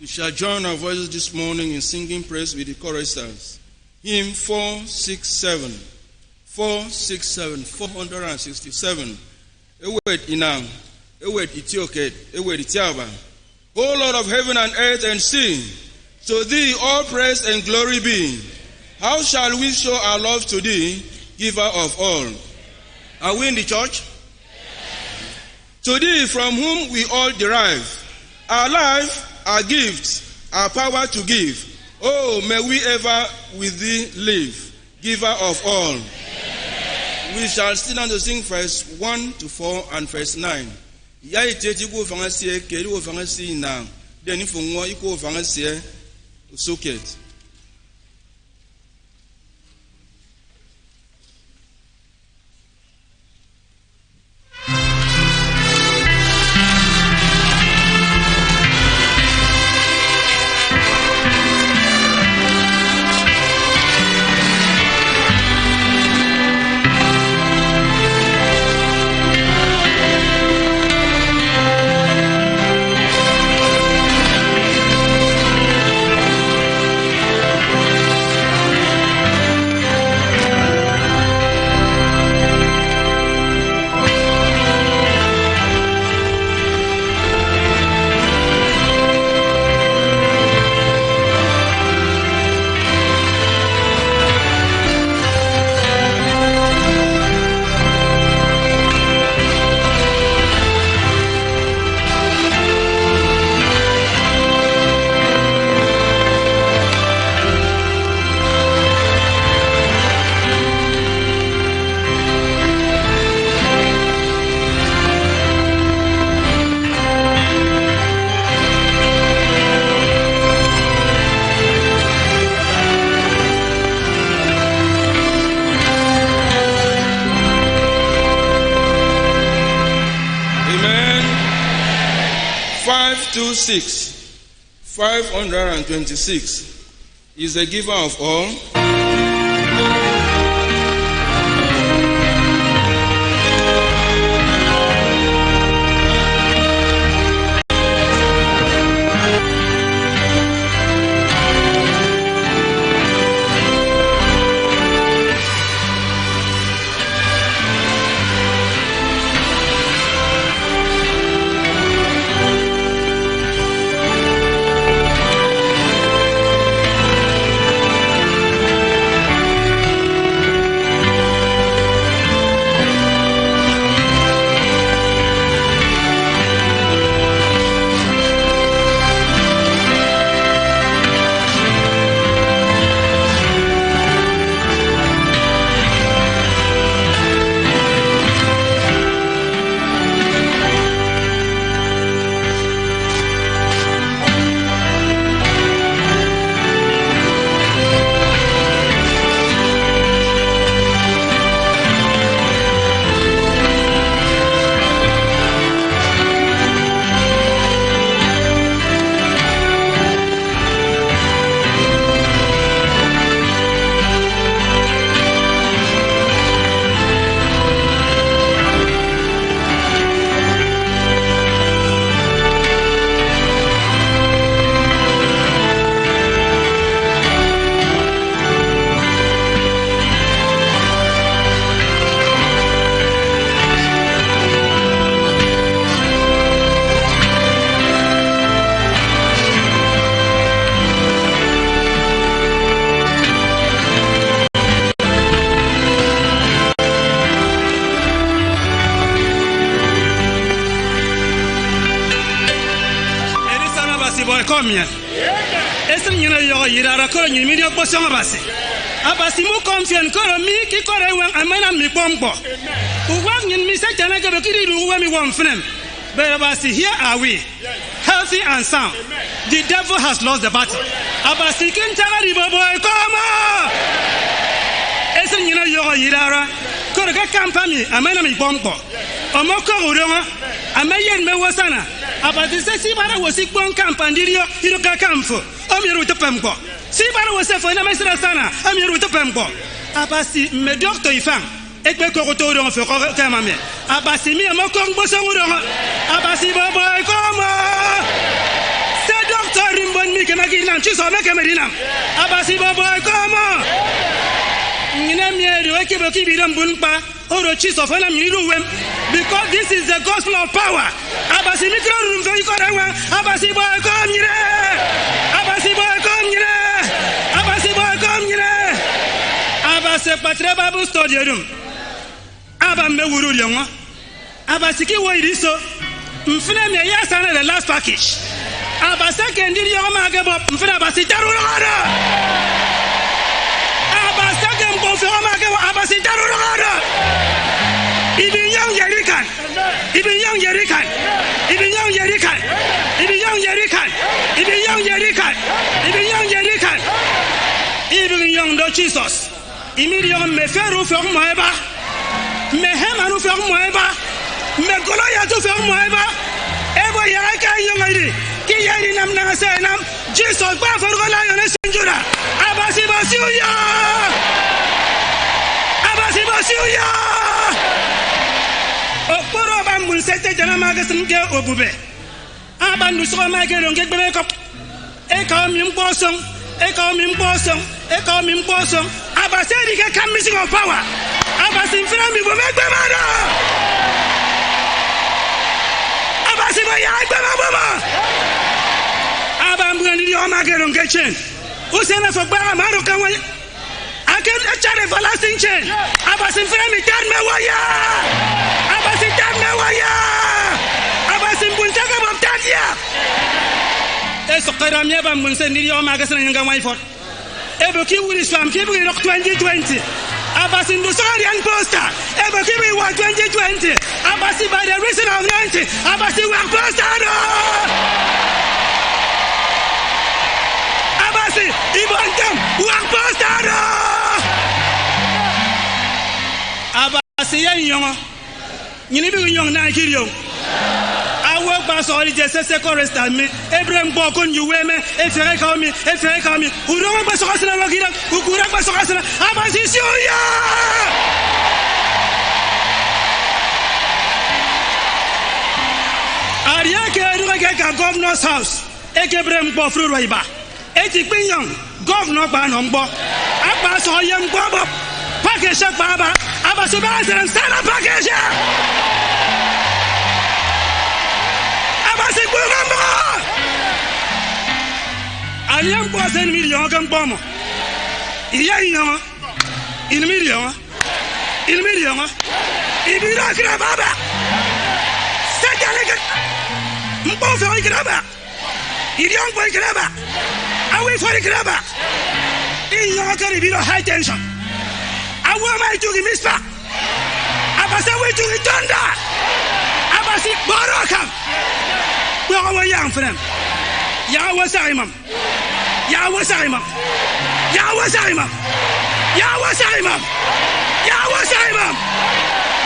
We shall join our voices this morning in singing praise with the choristers. Hymn 467. 467. Ewed inam, ewed itioket, ewed itiaba. O Lord of heaven and earth and sea, to thee all praise and glory be. How shall we show our love to thee, giver of all? Are we in the church? To thee from whom we all derive our life, our gifts, our power to give. Oh, may we ever with thee live, giver of all. We shall sit down to sing verse 1 to 4 and verse 9. Ya iteti go fangasie keri go fangasi na deni fungo iko fangasie socket. Amen. 526 is the giver of all. Ese nyina yo yirara ko nyimi ni okpo songa basi. Abasi mu konfian ko mi ki ko rewan amana mi bombo. Uwa nyin mi se tana ga be kiri ruwa mi won fnem. But abasi, here are we, healthy and sound. The devil has lost the battle. Abasi kin tara di boy come on. Ese nyina yo yirara ko ga kampani amana mi bombo. Omoko uronga amayen me wasana. Abasi se si bara wosi bon kampandirio hiroka kamfo. Amiru to pembo. Si bara wose fo na mesra sana. Amiru to pembo. Abasi me doctor ifan. Ekbe ko to uronga fo ko kamame. Abasi mi amoko ngbo so uronga. Abasi boy koma. Se doctor rimbo Medina, Jesus, make a Medina. Abasi Bobo, come on. Ninamia, the Wakibiram Bunpa, or Jesus, when I'm because this is the gospel of power. Abasi Mikro, Abasi Boy, come here. Abasi Boy, come here. Abasi Boy, come here. Abasi Patra Babu Studium. Abame Wuru Yama. Abasiki, what is so? Mfina yes, and the last package. Abasaka and Yama Gabo, Mfina Basitaruada. Abasaka and Bofama Gabo, Abasitaruada. Even young Yerikan, even young Yerikan, even young Yerikan, even young Yerikan, even young Yerikan, even young Yerikan, even young Lord Jesus. Immediately, me ferro from Moeba, me hemanu from Moeba, me Goloya to from Moeba, ever Yaraka young lady, Kiyarinam Nagasanam, Jesus, Baffer Golion Senjura, Abasibasuya, Abasibasuya. Okporo mun sete jana magasin ke obube abandu so ma ke ron ke gbe ko e ka mi mposon abase di ke kam missing of power abase mfira mi bo megbe mara abase bo ya gbe ma bo abambu ndi o ma ke ron ke chen o se na fo gba ma ro kan wa I can achieve everlasting change. Abasi mfira mi tan me waya. Abasi tan me waya. Abasi mpunchaka mabtadia. Eso karamia ba munse ndiri o magasana nyanga waifot. Ebo ki wuri swam ki bi rock 2020. Abasi ndusari and poster. Ebo ki bi wa 2020. Abasi by the reason of 90. Abasi wa poster. Abasi ibantam wa poster. Abasi yan yongo nyini bi yong na kiriyo awo gba so ri je sese koresta mi Abraham bo ko nyuwe me e fere ka mi uro gba so kasna wa gira ukura gba so kasna abasi sioya Aria ke ru ke ka governor's house e ke Abraham bo fru roiba e ti pin yong governor gba no ngbo agba so ye ngbo bo package baba abasi ba se sana package abasi gbo ngbo aliam bo se million kan bomo iya ina il million ibira kra baba sajale ka mbo fe kraba irion boy kraba awi for kraba in yo ka ibira high tension awa mai to the mispa abasa we to the thunder abasi baraka we are young for them ya wasaimam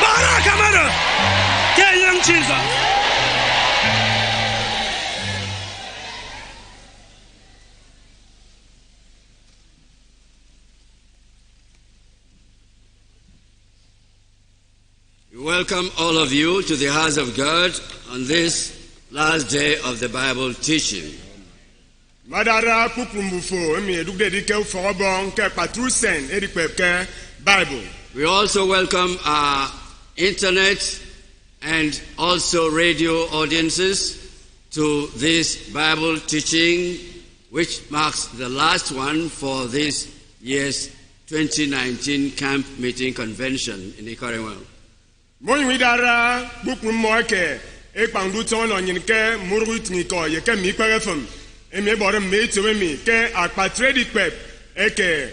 baraka mara ke young Jesus. Welcome all of you to the house of God on this last day of the Bible teaching. Madara kukumbufo emi edugde dike forobon ke patrusen edikpeke Bible. We also welcome our internet and also radio audiences to this Bible teaching, which marks the last one for this year's 2019 camp meeting convention in Ikorewa. Moyi widara bukun moke e pandu ton onyinke murut niko ye ke mi perefum emi bore me tewemi ke akpatre dikpep e ke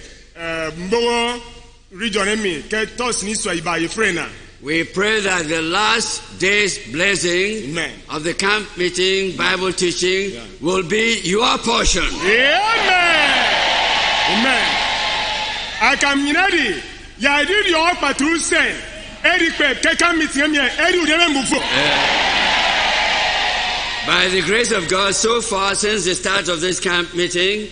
mbowo region emi ke tos ni so iba yefrena. We pray that the last day's blessing Amen. of the camp meeting Bible teaching will be your portion. Amen. I come minadi ya did your patru say by the grace of God, so far since the start of this camp meeting,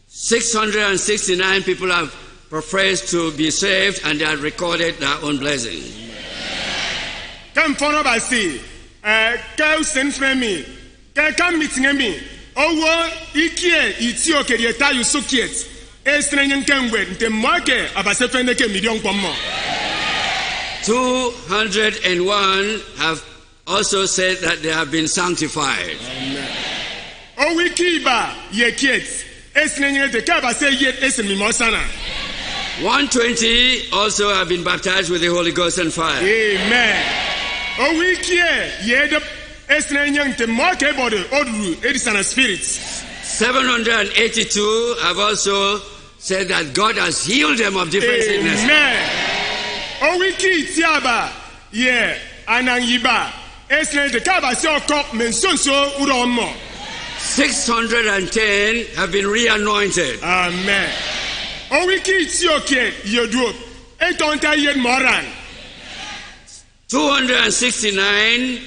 669 people have professed to be saved and they have recorded their own blessing. Come follow by see. Send for me. Come meeting me. owo ikie itio ke ye tayu sokiet estrenyen kengwe nte mwake abasefende ke million pomo 201 have also said that they have been sanctified. O wikiba ye kiet estrenyen te ka base yet esmi mosana 120 also have been baptized with the Holy Ghost and fire. Amen. O wikie ye de estrenyen te mwake body odru edisana spirits 782 have also said that God has healed them of different sicknesses. Amen. O wiki tiaba ye anangiba esne de kaba se okop mensonso uromo 610 have been re-anointed. Amen. O wiki tioke yeduo etonta yen moran 269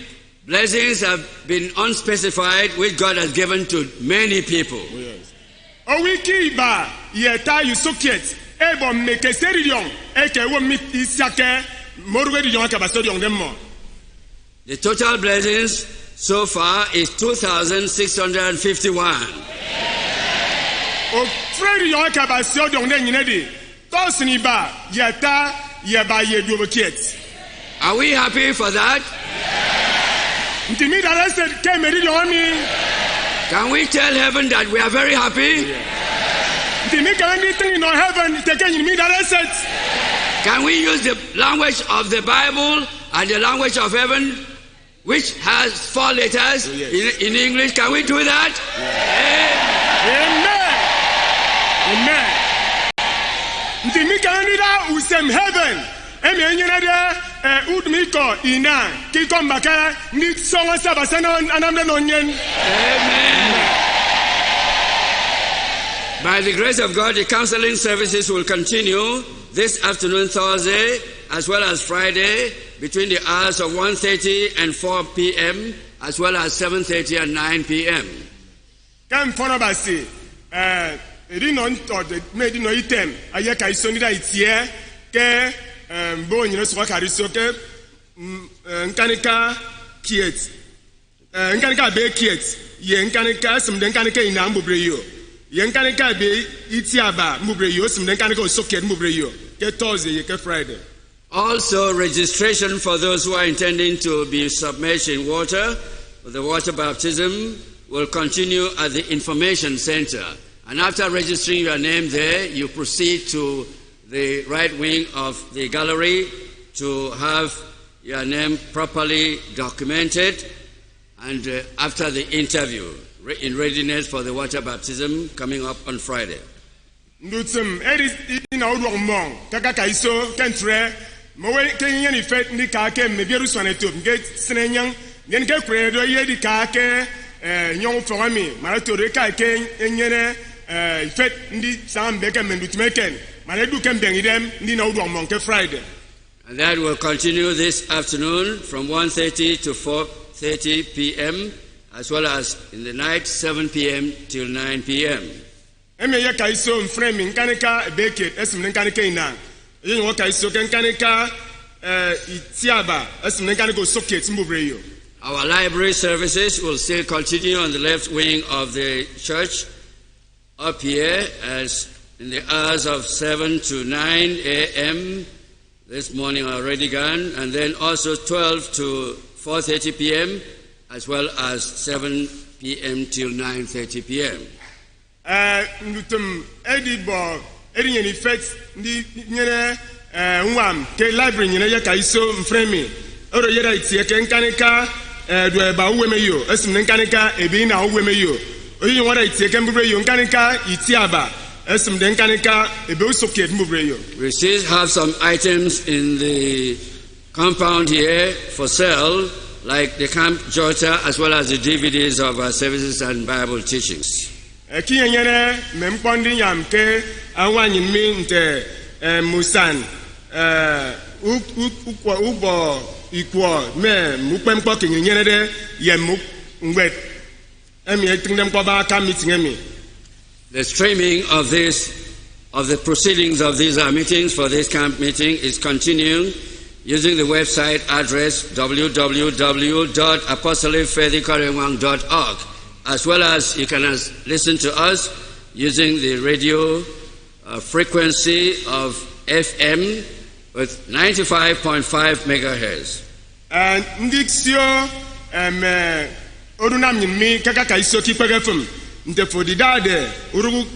blessings have been unspecified, which God has given to many people. O wiki ba ye tayu soket ebo mekeserion eke wo mi isiake moruwe di yon ka basorion demmo. The total blessings so far is 2,651. O frere yon ka basorion de nyine di tosini ba ye ta ye ba ye do boket. Are we happy for that? Ntimi da said ke meri yon mi. Can we tell heaven that we are very happy? Ntimi ka anything in heaven te ke nyimi da said. Can we use the language of the Bible and the language of heaven, which has 4 letters in English? Can we do that? Amen. Ntimi ka nida usem heaven. Emi enyere de udmiko ina ki kombaka ni songa sabasana anamde nonyen. Amen. By the grace of God, the counseling services will continue this afternoon, Thursday, as well as Friday, between the hours of 1:30 and 4 p.m., as well as 7:30 and 9 p.m. Kam fona basi edi no ntode me di no item ayeka isonida itie ke bo nyine so kariso ke nkanika kiet nkanika be kiet ye nkanika simde nkanika ina mbobreyo ye nkanika be itiaba mbobreyo simde nkanika soket mbobreyo ke Thursday ye ke Friday. Also, registration for those who are intending to be submerged in water for the water baptism will continue at the information center. And after registering your name there, you proceed to the right wing of the gallery to have your name properly documented, and after the interview, in readiness for the water baptism coming up on Friday. Ndutsum edi ina odwo mong kaka kaiso kentre mowe kenyen ifet ndi ka ke mebieru swaneto nge senenyan ngen ke kredo yedi ka ke nyon forami marato re ka ke enyere ifet ndi sambe ke mendutmeken manedu ke mbengidem ndi na odwo mong ke Friday. And that will continue this afternoon from 1:30 to 4:30 p.m. as well as in the night 7 p.m. till 9 p.m. Eme ye kaiso mframe nkanika beke esim nkanika ina yin wo kaiso nkanika itiaba esim nkanika socket mbobreyo. Our library services will still continue on the left wing of the church up here as in the hours of 7 to 9 a.m. this morning already gone, and then also 12 to 4:30 p.m. as well as 7 p.m. till 9:30 p.m. Nutum edibo nyeni fet ndi nyene nwam ke library nyene ye kaiso mframe oro yeda itie ke nkanika do eba uwemeyo esim nkanika ebi na uwemeyo oyin wada itie ke mbreyo nkanika itiaba esim de nkanika ebe usoket mbreyo. We still have some items in the compound here for sale, like the camp jota as well as the DVDs of our services and Bible teachings. Kiyenyere mempondi yamke awanyi minte musan ubo ikwo me mupempo kinyenyere de yemu ngwet emi etindem ko ba ka meeting emi. The streaming of the proceedings of these meetings for this camp meeting is continuing using the website address www.apostolicfaithikorewan.org. as well as you can listen to us using the radio frequency of FM with 95.5 megahertz. Ndixio orunam nyimi kaka isoki pegefum ndefodidade uru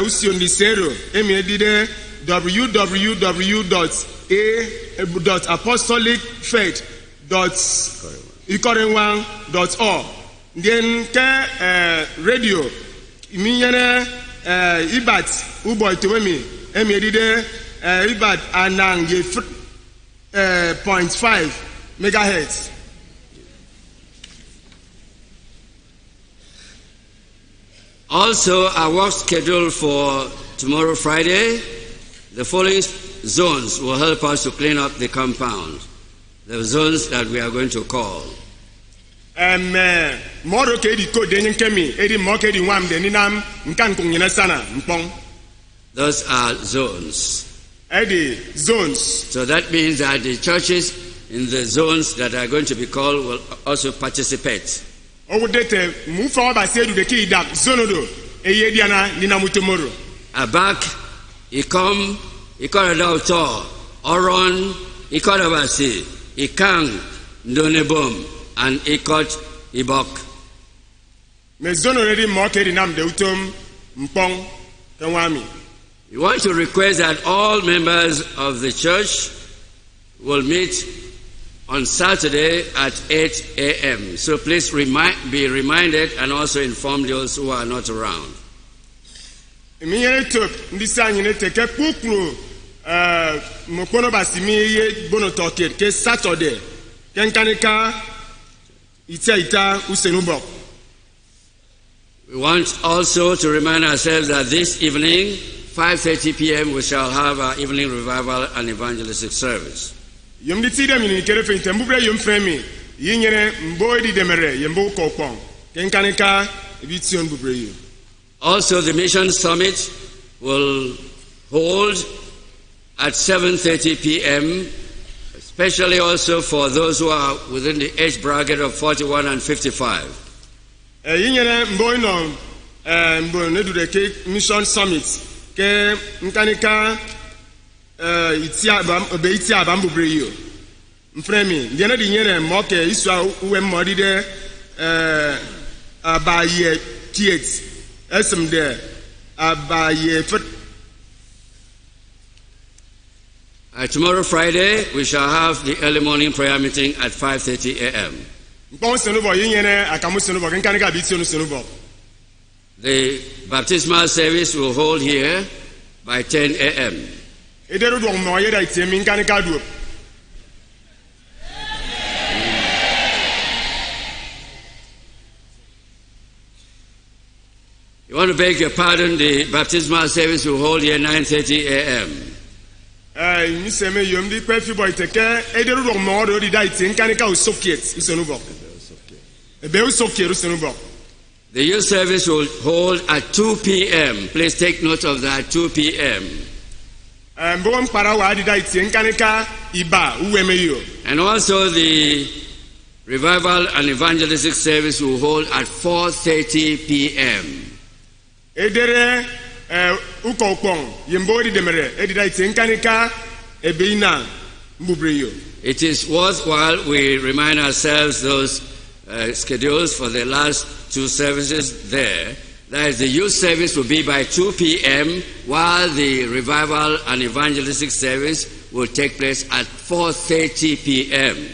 usion lisero emedide www.apostolicfaith.ikorenwan.org. Then radio iminyene ibat uboy tewemi emedide ibat anang ye 0.5 megahertz. Also, our work schedule for tomorrow, Friday, the following zones will help us to clean up the compound. The zones that we are going to call. Those are zones. Zones. So that means that the churches in the zones that are going to be called will also participate. Abak, Ikom, Ikoradautor, Oron, Ikorabasi, Ikang, Ndonebom, and Ikot Ibok. We want to request that all members of the church will meet on Saturday at 8 a.m. So please be reminded and also inform those who are not around. We want also to remind ourselves that this evening, 5:30 p.m., we shall have our evening revival and evangelistic service. Also, the Mission Summit will hold at 7:30 p.m., especially also for those who are within the age bracket of 41 and 55. Mission Summit ke nkanika iti abambubreyo mfremi ndiana di nyere moke iswa uwe modide abaye tiet esem de abaye Tomorrow Friday we shall have the early morning prayer meeting at 5:30 a.m. The baptismal service will hold here by 10 a.m. You want to beg your pardon, the baptismal service will hold here 9:30 a.m. The youth service will hold at 2 p.m. Please take note of that, 2 p.m. And also the revival and evangelistic service will hold at 4:30 p.m. It is worthwhile we remind ourselves those schedules for the last two services there. That is, the youth service will be by 2 p.m. while the revival and evangelistic service will take place at 4:30 p.m.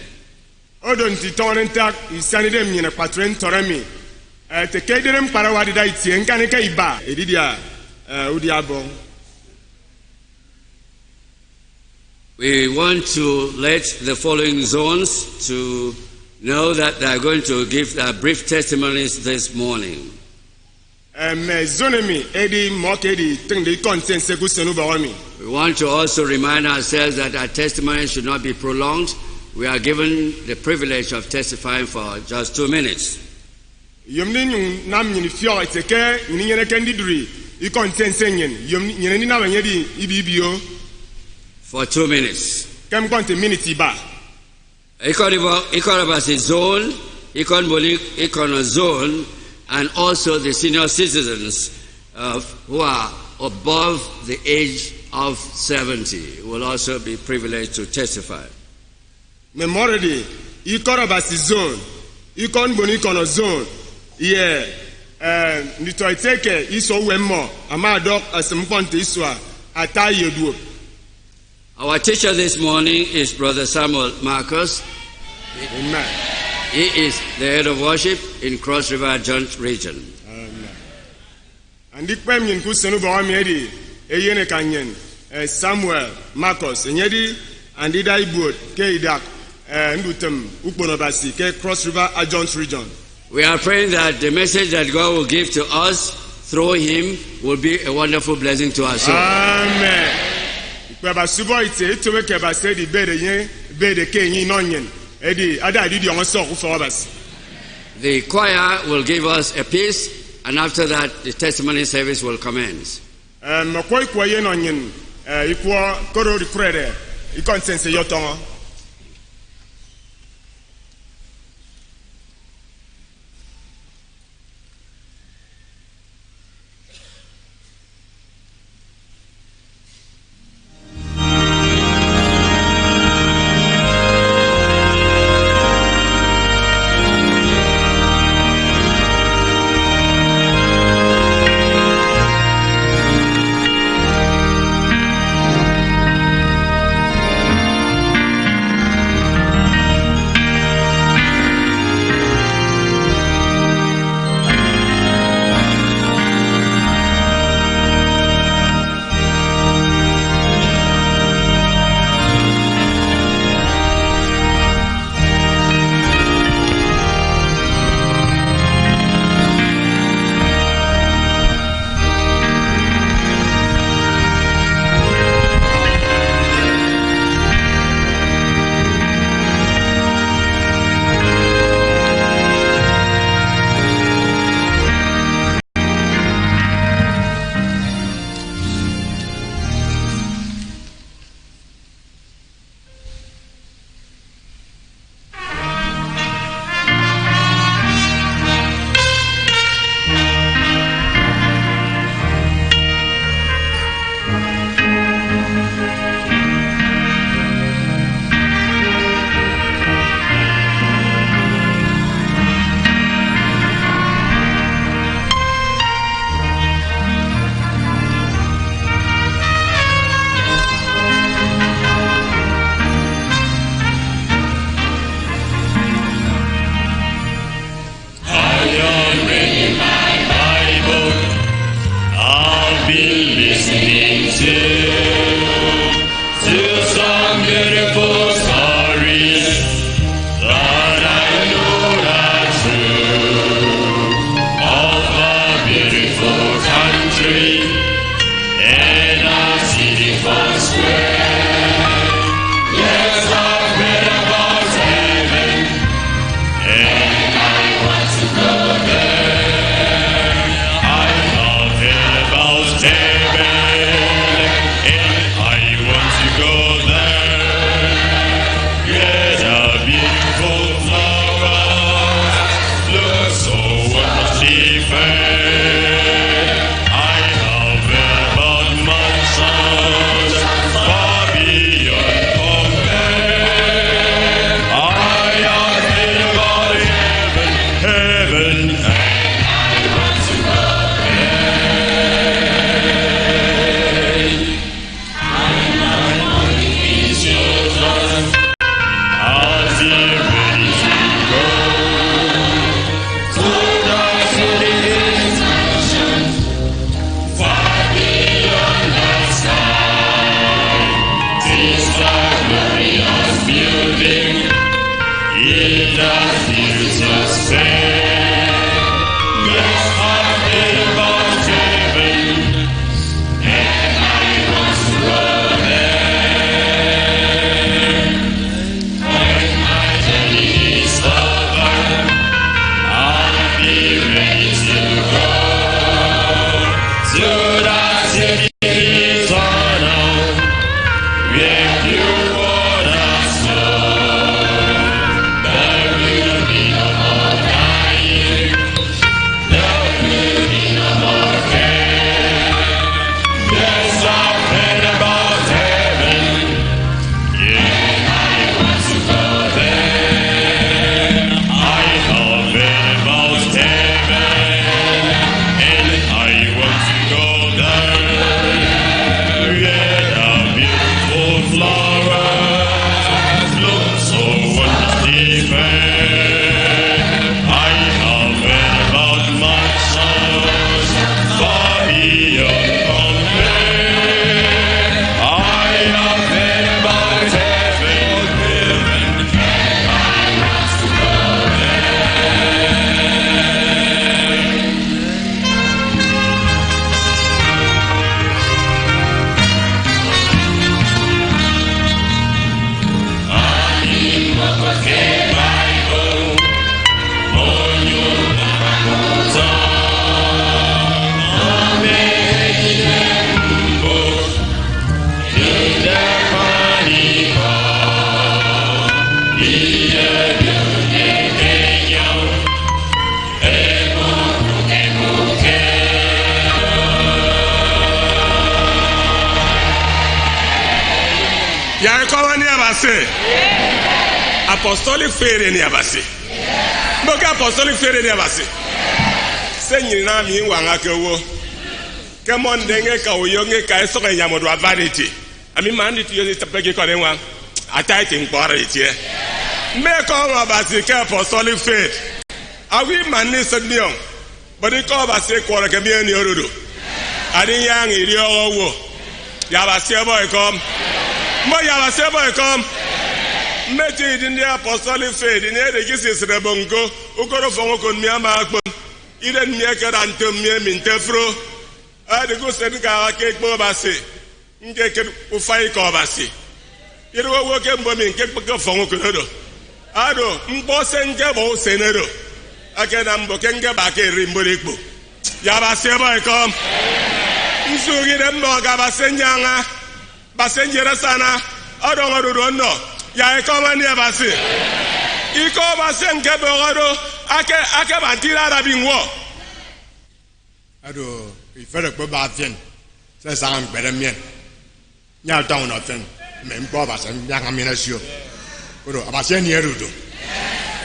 We want to let the following zones to know that they are going to give their brief testimonies this morning. We want to also remind ourselves that our testimony should not be prolonged. We are given the privilege of testifying for just 2 minutes. For 2 minutes. Ikorabasi zone, ikon zone, and also the senior citizens who are above the age of 70 will also be privileged to testify. Memority, Ikorabasi zone, Ikon Bonikono zone, Nitoiteke, Iso Wemo, Amadok, Asimponte Iswa, Atayedu. Our teacher this morning is Brother Samuel Marcus. Amen. He is the head of worship in Cross River Joint Region. Amen. And the Pemian Kusenu Bawamedi, Eyene Kanyen, Samuel Marcus, Enyedi, and the Daibud, Keidak, Ndutem, Uponobasi, Cross River Joint Region. We are praying that the message that God will give to us through him will be a wonderful blessing to us all. Amen. The choir will give us a piece, and after that, the testimony service will commence. Ya koma ni abase. Apostolic faith ni abase. Boka apostolic faith ni abase. Senyi na mi wanga kewo. Kemon denge ka oyonge ka eso ka yamodo vanity. Ami mandi ti yo tapeke ko denwa. Atai tin kware tie. Me ko abase ke apostolic faith. Awi mani sadion. Bodi ko abase ko re ke bi eni orodo. Adi yang iri owo. Ya abase boy come. Mo ya abase boy come. Meti in the apostolic faith in the Jesus Rebongo, Ukoro Fongo Miama Akbon, Eden Miaka and Tomia Mintefro, the good Seneca cake Bobasi, Nkek Ufai Kobasi. You will work in Bombing, Kek Fongo. Ado, Mbosen Gabo Senado. I can Ambokenga back a Rimbo. Yabaseba come. Nsugi them Bogabasenyanga, Basenjerasana, I don't know. Ya koma ni abase. Iko abase nke bogoro ake bantira rabinwo. Ado ifere ko ba fien. Se sang bere mien. Nya down na fen. Me mbo ba se nya ka mina sio. Oro abase ni erudo.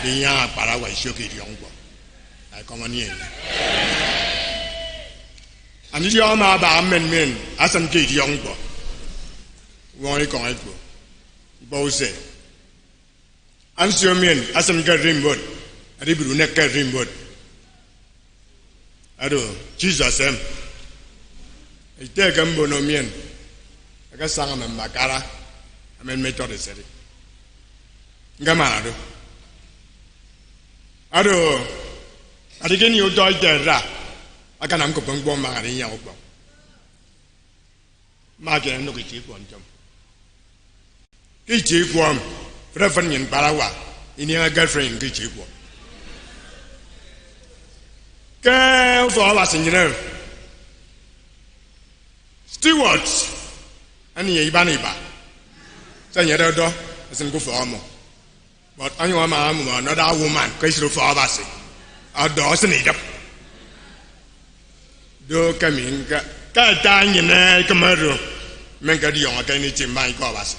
Ni ya para wa sio ki yongbo. Ai koma ni en. Ani yo ma ba men asan ki yongbo. Won ko ai ko. Bose Ansiomian Asam Rimbod Aribu Neka Rimbod Ado Jesus I take a bonomian I got sang a Makara I mean Methodist Gamado Ado again you died there I can uncle Bongbong Maria Mark and look at you one jump. Kichi kwam Reverend in Barawa in your girlfriend Kichi kwam. Care for us in your stewards and ye baniba. Say your door as in go for armor. But I know another woman, Christ for us. Our doors need up. Do come in, Katan in a commercial. Make a young against him by Govas.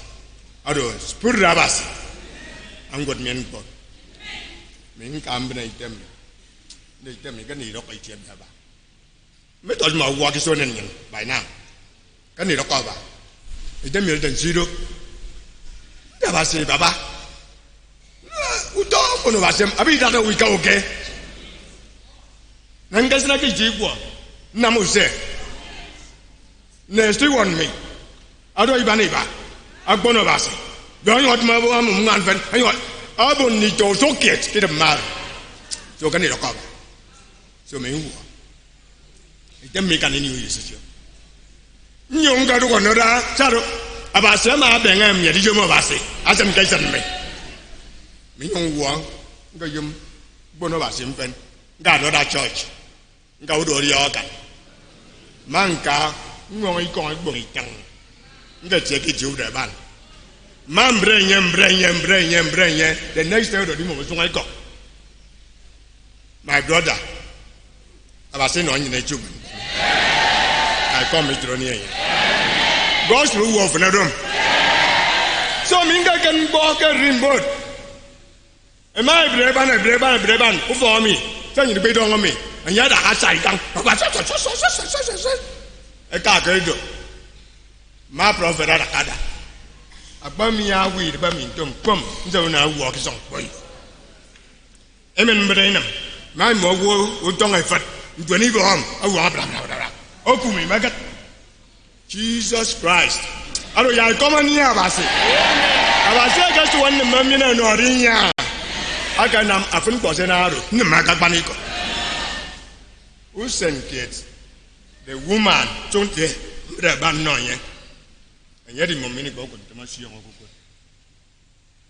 Ado spur rabas ang god men ko min kam bena item kan ni rok ai chem ba me tol ma wa ki so nen yin by now kan ni rok ba item mi den zero ya ba se baba u do ko no ba sem abi da we ka okay nan ga sna ki ji ko na mo se next one me ado ibani ba Agbono basi. Don't you want my man friend? I want Abon need to socket get a mar. So can it recover? So me who? It don't make any use. You got to go no shadow. About some Abengam Yadimo Basi. As I'm guessing me. Me young one, go yum Bonobas infant. Got no that church. Go to the organ. Manka, no, I can't believe it. Nga check it you the man. Man bring him. The next day the demon was going to go. My brother, I was saying on the tube. I come to near you. God's rule of another room. So Minga can walk a rimboat. Am I breban who for me? Tell you to be on me. And yet I had down. A car go. My prophet at a kada. A bummy weed, bumming, come, so now walk is on point. Amen, Brainham. My more would don't I fat. You need home. Oh, me, maggot. Jesus Christ. I don't know, come on here, Bassi. I was just one million or in ya. I can am a friend was an arrow, no matter panico. Who sent kids? The woman, don't they? The ban and yet in my mini book to my young.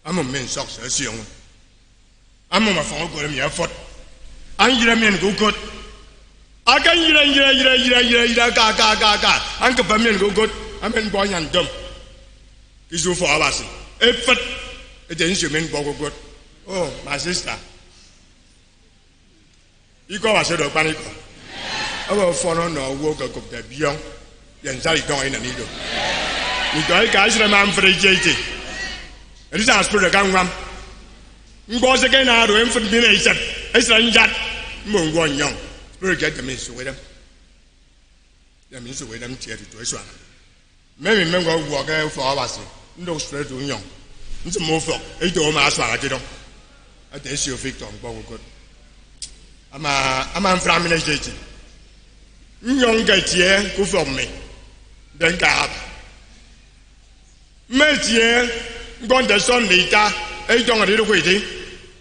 I'm a man socks as young. I'm on my phone going to me effort. I'm your man go good. I can Uncle Pamin go good. I'm in boy and dumb. Is you for us. Effort against your men go good. Oh, my sister. You go as a panic. I will follow no work of the beyond. Then Sally going in the needle. Nikai Kashra Man for JT. It is our spirit gang ram. Was again out of infant bination. It's a yacht. Moon one young. Spirit get the miss with them. The miss with them tear to a swan. Maybe men go walk out for us. No straight to young. It's a move for 8 or mass. I did. I test your victim. Good. I'm a from JT. Young get here, go from me. Then God. Metier, gone the son later, a young little waiting.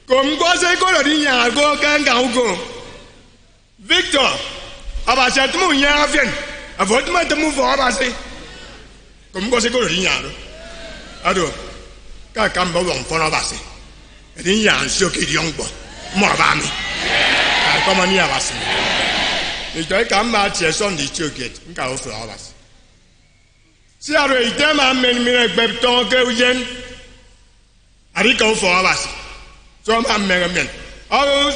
Come go say go to go can go. Victor, about that moon yavian. Avoid my to move for us. Come go say go to Yaro. Ado, can't come along for us. And in Yan shook it young boy. More about me. I come on near us. If I come out here, son, the chocolate, go for us. See, I read them and many Bepton go again. I did go for us. Some men. Oh,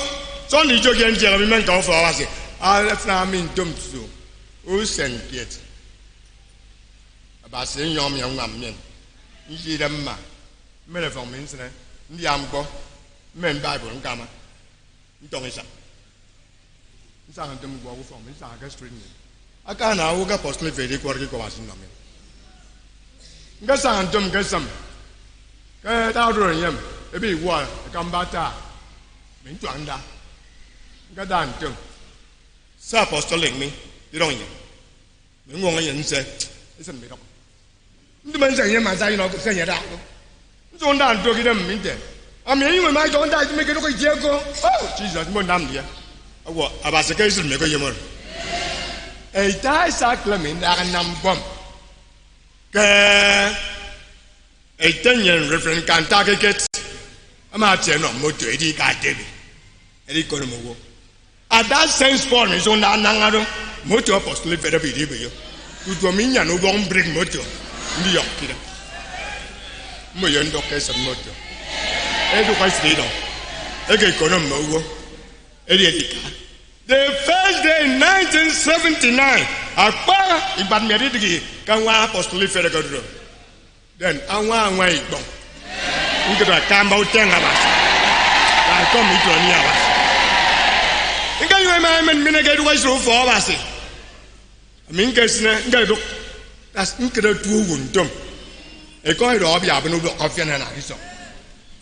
son, the chocolate, Jeremy, men go for us. I left them in dumb so. Who sent it? About saying young men. You see them, ma. Men from Minster, the Ambo, men Bible and Gamma. Don't listen. Some of them go from Miss Augustine. I can't now walk up postly very quarter was in the middle. Get some, don't get some. Get out of him. A big one, a combata. Mean to under. Get down, too. Sir apostoling me, you don't you? The woman said, it's a middle. The man saying, my son, you say it out. Don't down to get them in there. I mean, you might don't die to make it look like Jericho. Oh, Jesus, more damn dear. About the case of Megoyamur. A tie sacrament and number. A 10-year reference can target it. I'm not saying no more to Eddie David. Eddie Conomo. At that sense, for me, so now Nangado, motor apostle for the video. To Dominion, no one bring motor. New York, kid. Moyon doctors and motor. Eddie was leader. Eddie Conomo. The first day in 1979, I bought me a can one apostle federal. Then I want to wait. We could have come about 10 of us. I come into a near us. You can you get away through for us. I mean, that's incredible two wound. A coin of Yabano coffee and I saw.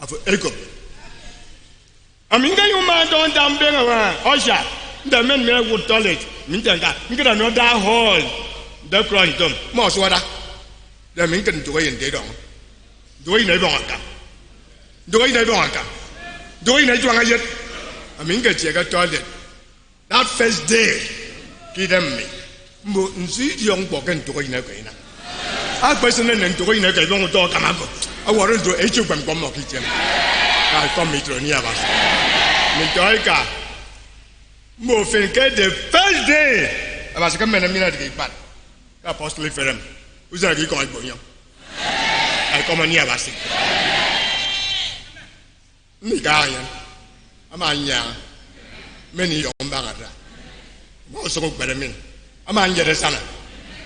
Of Echo. I mean, you might don't damn being around. Osha, the men would toilet. Mintanka, you get another hole. The quantum, most water. The Minton do it in Dedon. Do it never want to. Do it never want to. Do it never want to. I mean, get a toilet. That first day, give them me. See young Bogan doing a grain. I personally and doing a grain of dog. I wanted to eat you from Gomo kitchen. I come to near us. Mitoika. Moving the first day. I was coming a minute to get back. Apostle for them. Who's that you going to I come near us. Nikayan. I'm a young. Many young bangada. Most of better men. I'm a young son.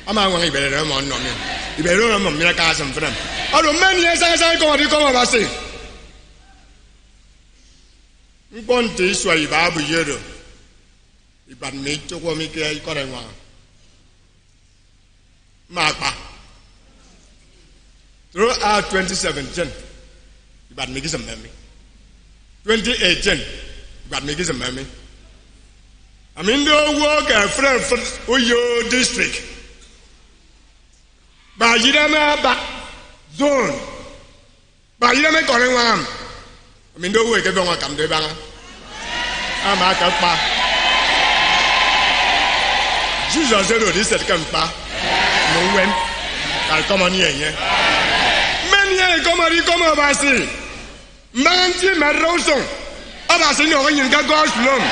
I'm a one better than one. You better run a miracle for them. Out of many years I go to come over. Say, you want this way, Babu Yero. If I make to go make a current one. Marpa. Throughout 2017, you got me some memory. 2018, you got me some memory. I'm in the work at for your district. But you don't have back zone. But you don't make calling one. I'm in the work at the come to Banga. I'm at a pa. Jesus said, this said, come pa. No when I'll come on here. Many years come over, see. Manti Maroson. About saying, no, you got God's long.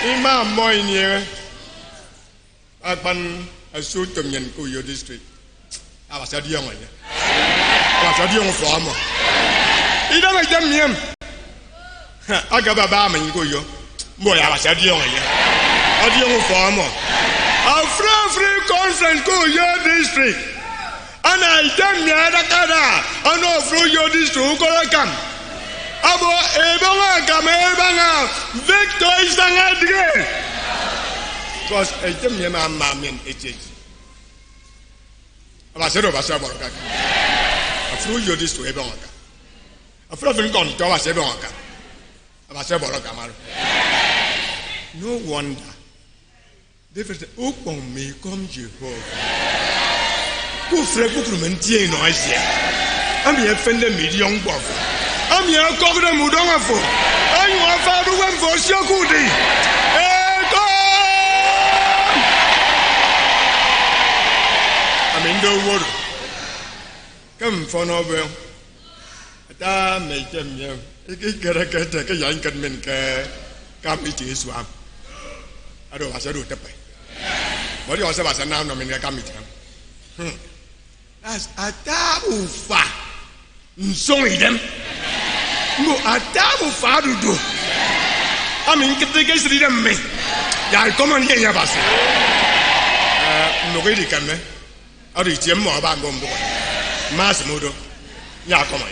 Imam Moy near Aban a suit of Yankuyo district. I was a young one. I was a young farmer. He don't like them him. I got a bam and Kuyo. Boy, I was a young one. A young farmer. A free conference go your district. ana item ya da kada ano fro yo dis to ko kam abo ebanga kam ebanga victor isanga dige because item ya ma men eche aba se do ba sa bo ka afro yo dis to ebanga ka afro fin kon to wa se ebanga ka aba se bo ka ma no wonder David said, "Oh, me come Jehovah. Go free, go from India, no I say. I'm here offended me young buff. I'm here covered them who don't have for. And you have found one for sure good. I'm in the water. Come for no well. That make them young. Get a young man come eat his swamp. I don't want to do it. What do you say about now? No, I can't meet him. That's a double far. So, them. No, a double far to do. I mean, get the guys to them. Yeah, come on here, Yabas. No, really, can me. I'll reach him more about Gombo. Mass Modo. Yeah, come on.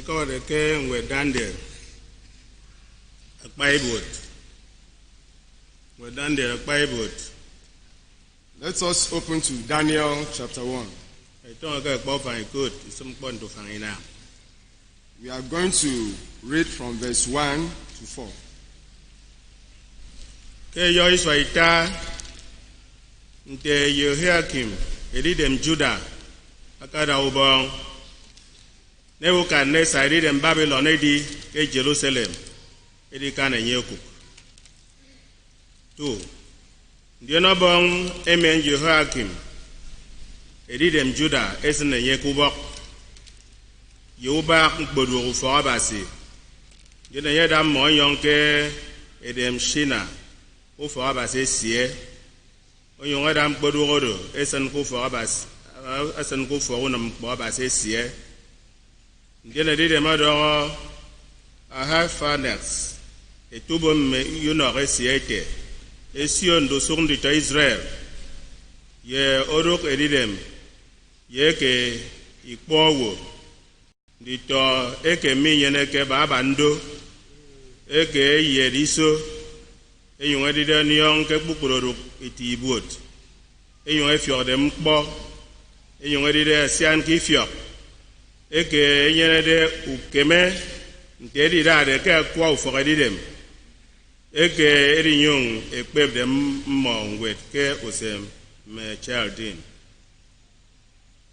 I call the king with Daniel. A Bible. We're done there, a Bible. Let us open to Daniel chapter 1. I don't get about my good. It's some point to find out. We are going to read from verse 1 to 4. Okay, you is right there. You hear him. He did them Judah. Akada Ubong. Nebuchadnezzar did them Babylon, Edi, Jerusalem. Edi Kana Yoku. 2. The Nobong, Amen, you hear him. He did them Judah, Essen and Yakubok. You back Budu for Abasi. You know, Yadam Moyonke, Edem Shina, who for Abasi see. When you Adam Budu, Essen go for Abas, Essen go for one of Babasi see. Then I did a mother, I have fathers, a tubum, you know, reciate. A sion do soon to Israel. Ye Orok Edidem, Yeke, Ikwawo. Dito eke minyeneke babando eke yediso eyun edide nion ke kpukporo iti ibot eyun efio dem kpo eyun edide sian ki fio eke yenede ukeme nke edide ade ke kwa ufo edidem eke edinyon ekpeb dem mo wet ke osem me chaldin.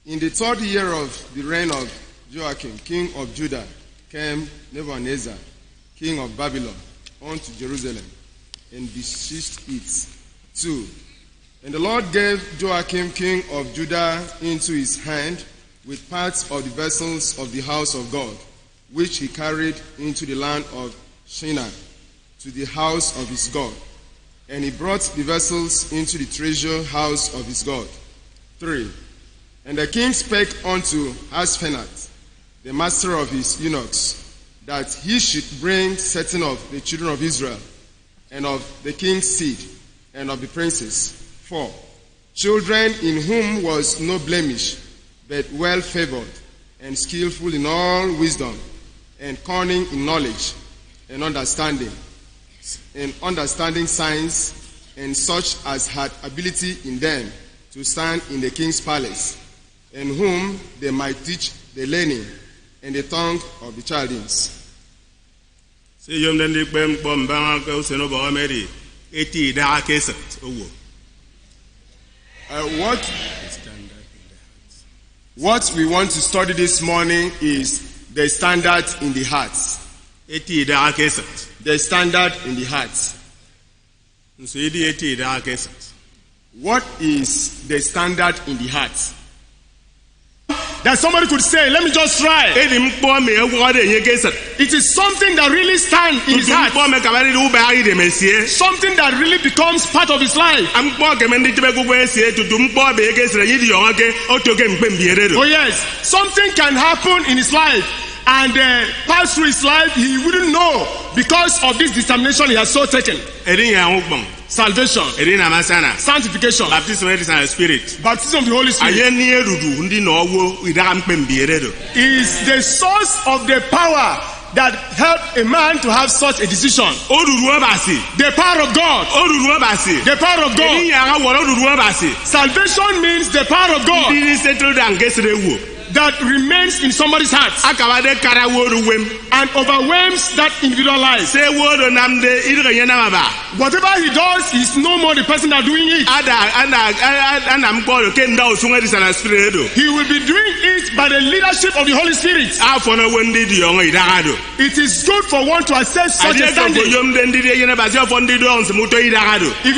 In the 3rd year of the reign of Joachim, king of Judah, came Nebuchadnezzar, king of Babylon, unto Jerusalem, and besieged it. 2. And the Lord gave Joachim, king of Judah, into his hand, with parts of the vessels of the house of God, which he carried into the land of Shinar, to the house of his God. And he brought the vessels into the treasure house of his God. 3. And the king spake unto Ashpenaz, the master of his eunuchs, that he should bring certain of the children of Israel, and of the king's seed, and of the princes. 4. Children in whom was no blemish, but well favored, and skillful in all wisdom, and cunning in knowledge, and understanding signs, and such as had ability in them to stand in the king's palace, and whom they might teach the learning and the tongue of the Chaldeans. See you then the bomb bank, Seno Bohamedi, 80 dark cases. What we want to study this morning is the standard in the hearts. 80 dark cases. The standard in the hearts. So 80 dark cases. What is the standard in the hearts? That somebody could say, let me just try. It is something that really stands in his heart. Something that really becomes part of his life. Oh yes, something can happen in his life and pass through his life he wouldn't know because of this determination he has so taken. Salvation, sanctification, baptism of the Spirit, baptism of the Holy Spirit is the source of the power that help a man to have such a decision. The power of God. The power of God. Salvation means the power of God that remains in somebody's heart and overwhelms that individual life. Whatever he does is no more the person that doing it. He will be doing it by the leadership of the Holy Spirit. It is good for one to assess such a standing. If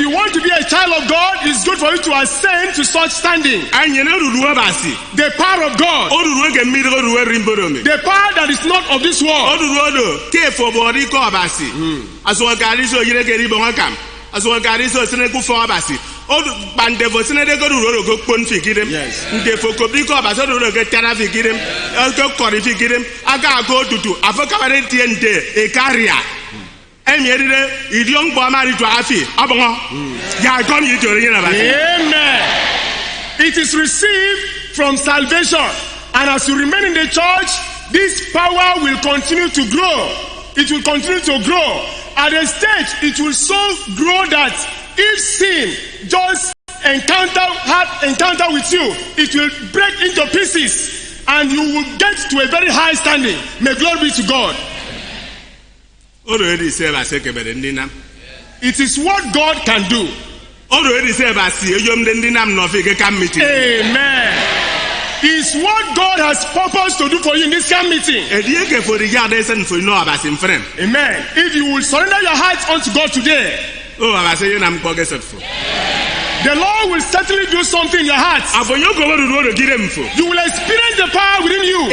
you want to be a child of God, it's good for you to ascend to such standing. The power of God. The power that is not of this world. Amen. It is received from salvation. And as you remain in the church, this power will continue to grow. It will continue to grow. At a stage, it will so grow that if sin just encounter with you, it will break into pieces and you will get to a very high standing. May glory be to God. It is what God can do. Amen. It's what God has purposed to do for you in this camp meeting. Amen. If you will surrender your hearts unto God today, the Lord will certainly do something in your hearts. You will experience the power within you.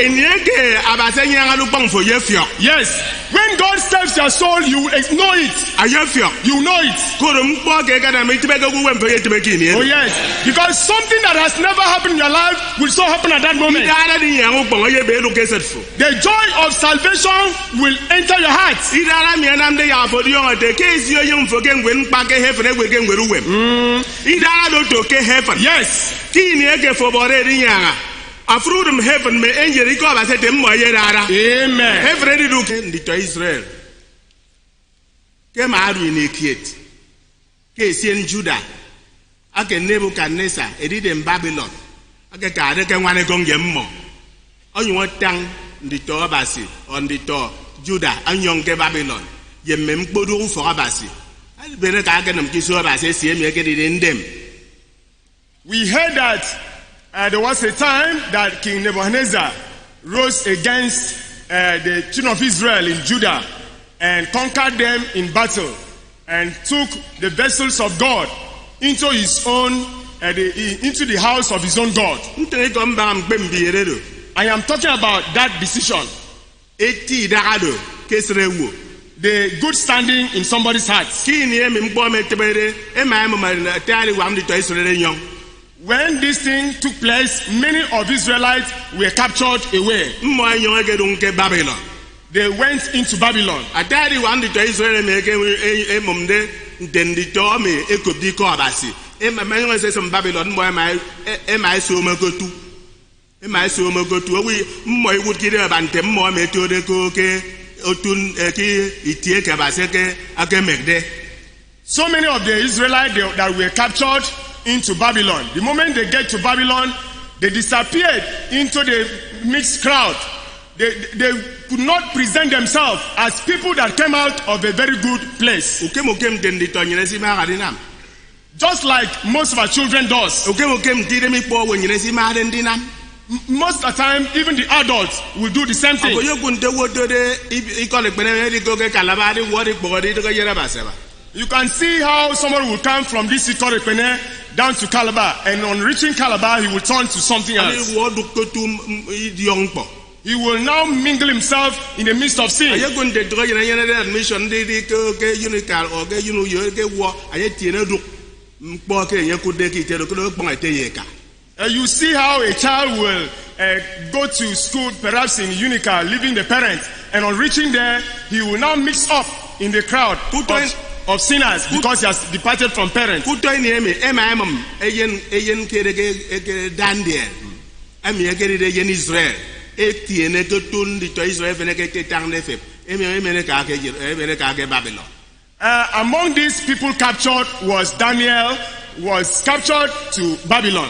Yes. When God saves your soul, you will know it. You know it. Oh yes. Because something that has never happened in your life will so happen at that moment. The joy of salvation will enter your heart. Yes. From heaven, may angel recover said them Amen. Heaven look to Israel. Came out in a kid. Case Judah. I can Nebuchadnezzar, a did in Babylon. I can want to go yammo. On your tongue, the door Abasi, on the door, Judah, and young Babylon. Ye mem bodu for Abasi. I better can kiss your Abasi, see me get it in them. We heard that there was a time that King Nebuchadnezzar rose against the children of Israel in Judah and conquered them in battle and took the vessels of God into his own, into the house of his own God. I am talking about that decision. The good standing in somebody's heart. When this thing took place, many of Israelites were captured away. They went into Babylon. So many of the Israelites that were captured into Babylon. The moment they get to Babylon, they disappeared into the mixed crowd. They could not present themselves as people that came out of a very good place. Just like most of our children does. Most of the time, even the adults will do the same thing. You can see how someone will come from this Ikorekpene down to Calabar, and on reaching Calabar, he will turn to something else. He will now mingle himself in the midst of sin. You see how a child will go to school, perhaps in Unica, leaving the parents, and on reaching there, he will now mix up in the crowd of sinners because he has departed from parents. Among these people captured was Daniel, was captured to Babylon.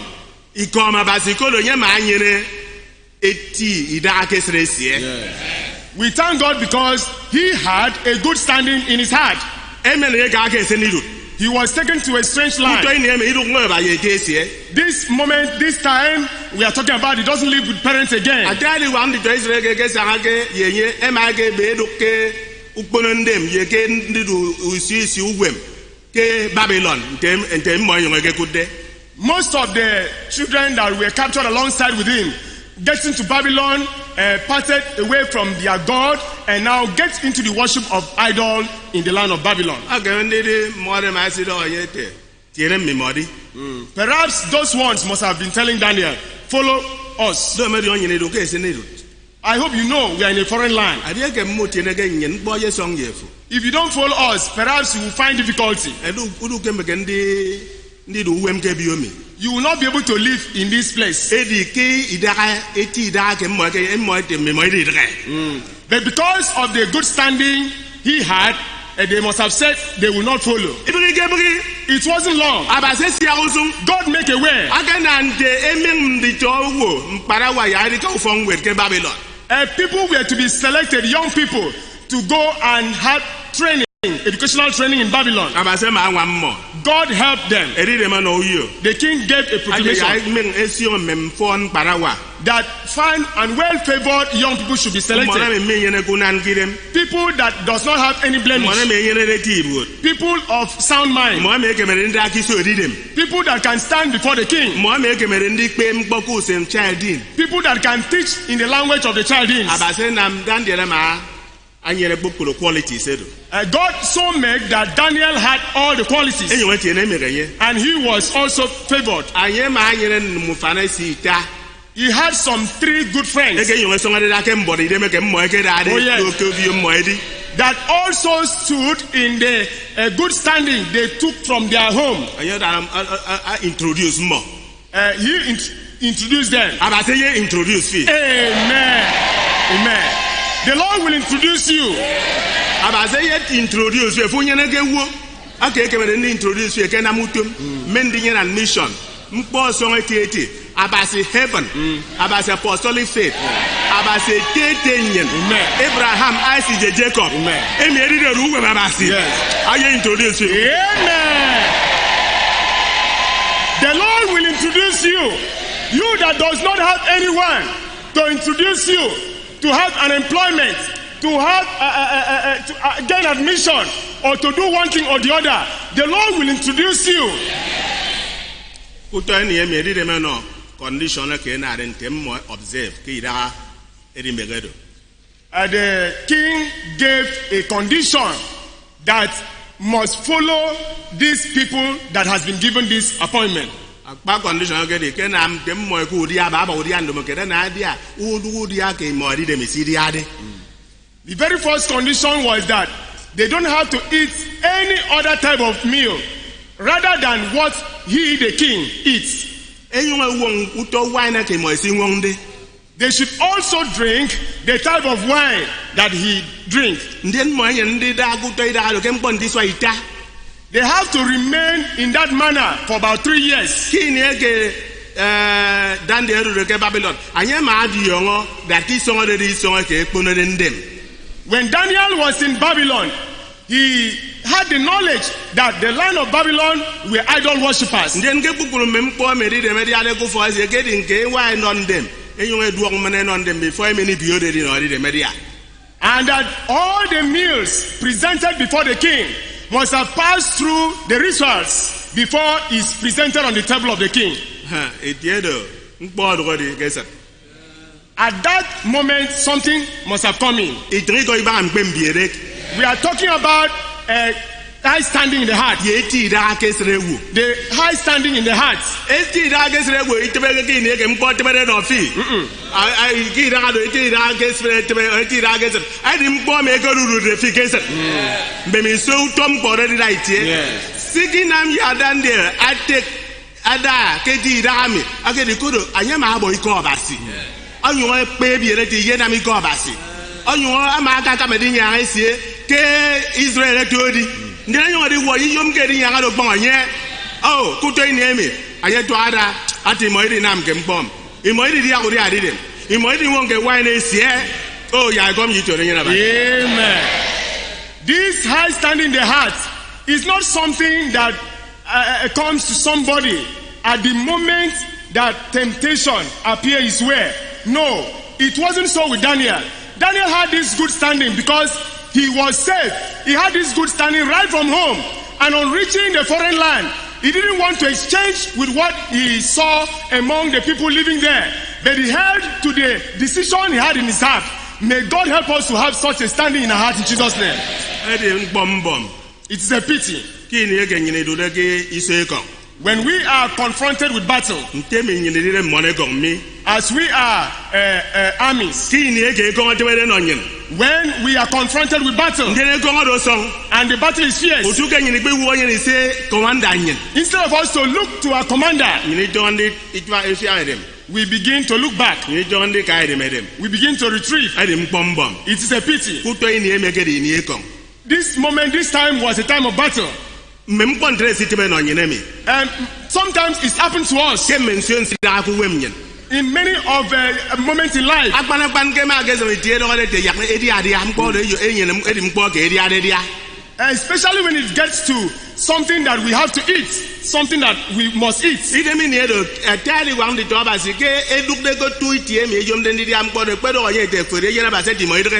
We thank God because he had a good standing in his heart. He was taken to a strange land. This moment, this time we are talking about, he doesn't live with parents again. Most of the children that were captured alongside with him, getting to Babylon, parted away from their God, and now get into the worship of idol in the land of Babylon. Perhaps those ones must have been telling Daniel, follow us. I hope you know we are in a foreign land. If you don't follow us, perhaps you will find difficulty. you will not be able to live in this place. edi ke idara eti idara ke mo te me mo edi dre But because of the good standing he had, they must have said they will not follow. ibiri gebiri It wasn't long. abase sia usum God make a way. aga na nde emem ndi to wo mpara wa ya ri ka ufon wet ke Babylon People were to be selected, young people, to go and have training, educational training in Babylon. abase ma anwa mmo God helped them. eri de ma no yo The king gave a aga proclamation ya men esio mem fon para wa that fine and well-favored young people should be mo na selected. me yene kunan girem People that does not have any mo na blemish. me yene de tibu People of sound mind. mo me ke mere ndi aki so ri dem People that can stand before the king. mo me ke mere ndi pe mkpoku sem childin People that can teach in the language of the Chaldeans. abase nam dan de ma anyere gbokoro quality sedo God so made that Daniel had all the qualities. enyo wati na me ganye And he was also favored. anye ma anyere mu fana si ta He had some 3 good friends ege enyo so ngade da ke mbodi de me ke mo ke da de Oh, yes. to bi mo edi that also stood in the good standing they took from their home. anye da introduce mo He introduced them. abase ye introduce fi Amen. Amen. The Lord will introduce you. abase ye introduce fi fu nyene ke wo aka ke mere ndi introduce fi ke na mutum men ndi nyena mission mkpo so ngeti abase heaven abase apostolic faith abase tetenyen Abraham Isaac Jacob emi eri de ruwe abase aye introduce you Amen. The Lord will introduce you. You that does not have anyone to introduce you, to have an employment, to have to gain admission, or to do one thing or the other, the Lord will introduce you. kuto eni emi eri de me no condition ke na re ntem mo observe ke ira eri megedo The king gave a condition that must follow these people that has been given this appointment. akpa condition ke de ke na ntem mo ku ri aba ba ri ando ke na adi a udu ri ake mo ri de me si ri ade The very first condition was that they don't have to eat any other type of meal rather than what he, the king, eats. enyo won uto wine ke mo si won de They should also drink the type of wine that he drinks. ndien mo yen ndi da kuto ida lo ke mpo ndi so ita They have to remain in that manner for about 3 years. kini eke dan de ru ke Babylon anye ma adi yongo da ti so ngode di so ke ekpono de ndem When Daniel was in Babylon, he had the knowledge that the land of Babylon were idol worshippers. ndien ke bukuru mem po me di de me di ade ku fo ase ke di nke wa non dem enyo e duo mene non dem before me ni bio de di no di de me dia And that all the meals presented before the king must have passed through the rituals before it's presented on the table of the king. ha etiedo mpo do di ke sa At that moment, something must have come in. itri ko iba am pem biere We are talking about high standing in the heart. ye ti da ke srewu The high standing in the heart. eti da ke srewu itebe ke ni ke mpo tebe no fi ai ki da do eti da ke sre tebe eti da ke sre ai di mpo me ke ruru de fi ke sre be mi so tom ko de da itie siginam ya dan de ate ada ke di da mi ake di kodo anya ma abo iko obasi onyu e pe bi ere ti ye na mi iko obasi onyu ama aka ka me di nya esie ke Israel to di ndi anyo di wo yi yom ke di nya do gbon ye oh kuto ni emi aye to ada ati mo iri nam ke mbom I mo iri di akuri adi dem I mo iri won ke wine esie oh ya gom yi to de nya ba Amen. This high standing in the heart is not something that comes to somebody at the moment that temptation appears his way. No, it wasn't so with Daniel. Daniel had this good standing because he was saved. He had this good standing right from home. And on reaching the foreign land, he didn't want to exchange with what he saw among the people living there. But he held to the decision he had in his heart. May God help us to have such a standing in our heart in Jesus' name. edi bom It is a pity. kini ege nyine do de ke ise kon When we are confronted with battle ntemi nyine dire mone kon mi as we are armies, ki ni ege ko tebere no nyin when we are confronted with battle ngene ko do song and the battle is fierce, otu ke nyin pe wo nyin se commander nyin instead of us to look to our commander, nyin jonde itwa efi adem we begin to look back. nyin jonde ka adem edem We begin to retreat. adem bombom It is a pity. ku to ni emege di ni ekon This time was a time of battle. mem kontre sitebe no nyin emi And sometimes it's happened to us ke mention si da ku wem nyin in many of moments in life. agbana gban ke ma ge so tie do de yak edi ade am ko de yo enyin edim ko ke edi ade dia Especially when it gets to something that we have to eat, something that we must eat. ide mi ni edo tell wang di to ba si ke eduk de go tu tie mi yom de ndi am ko de pe do ye te fere ye na ba se di mo ide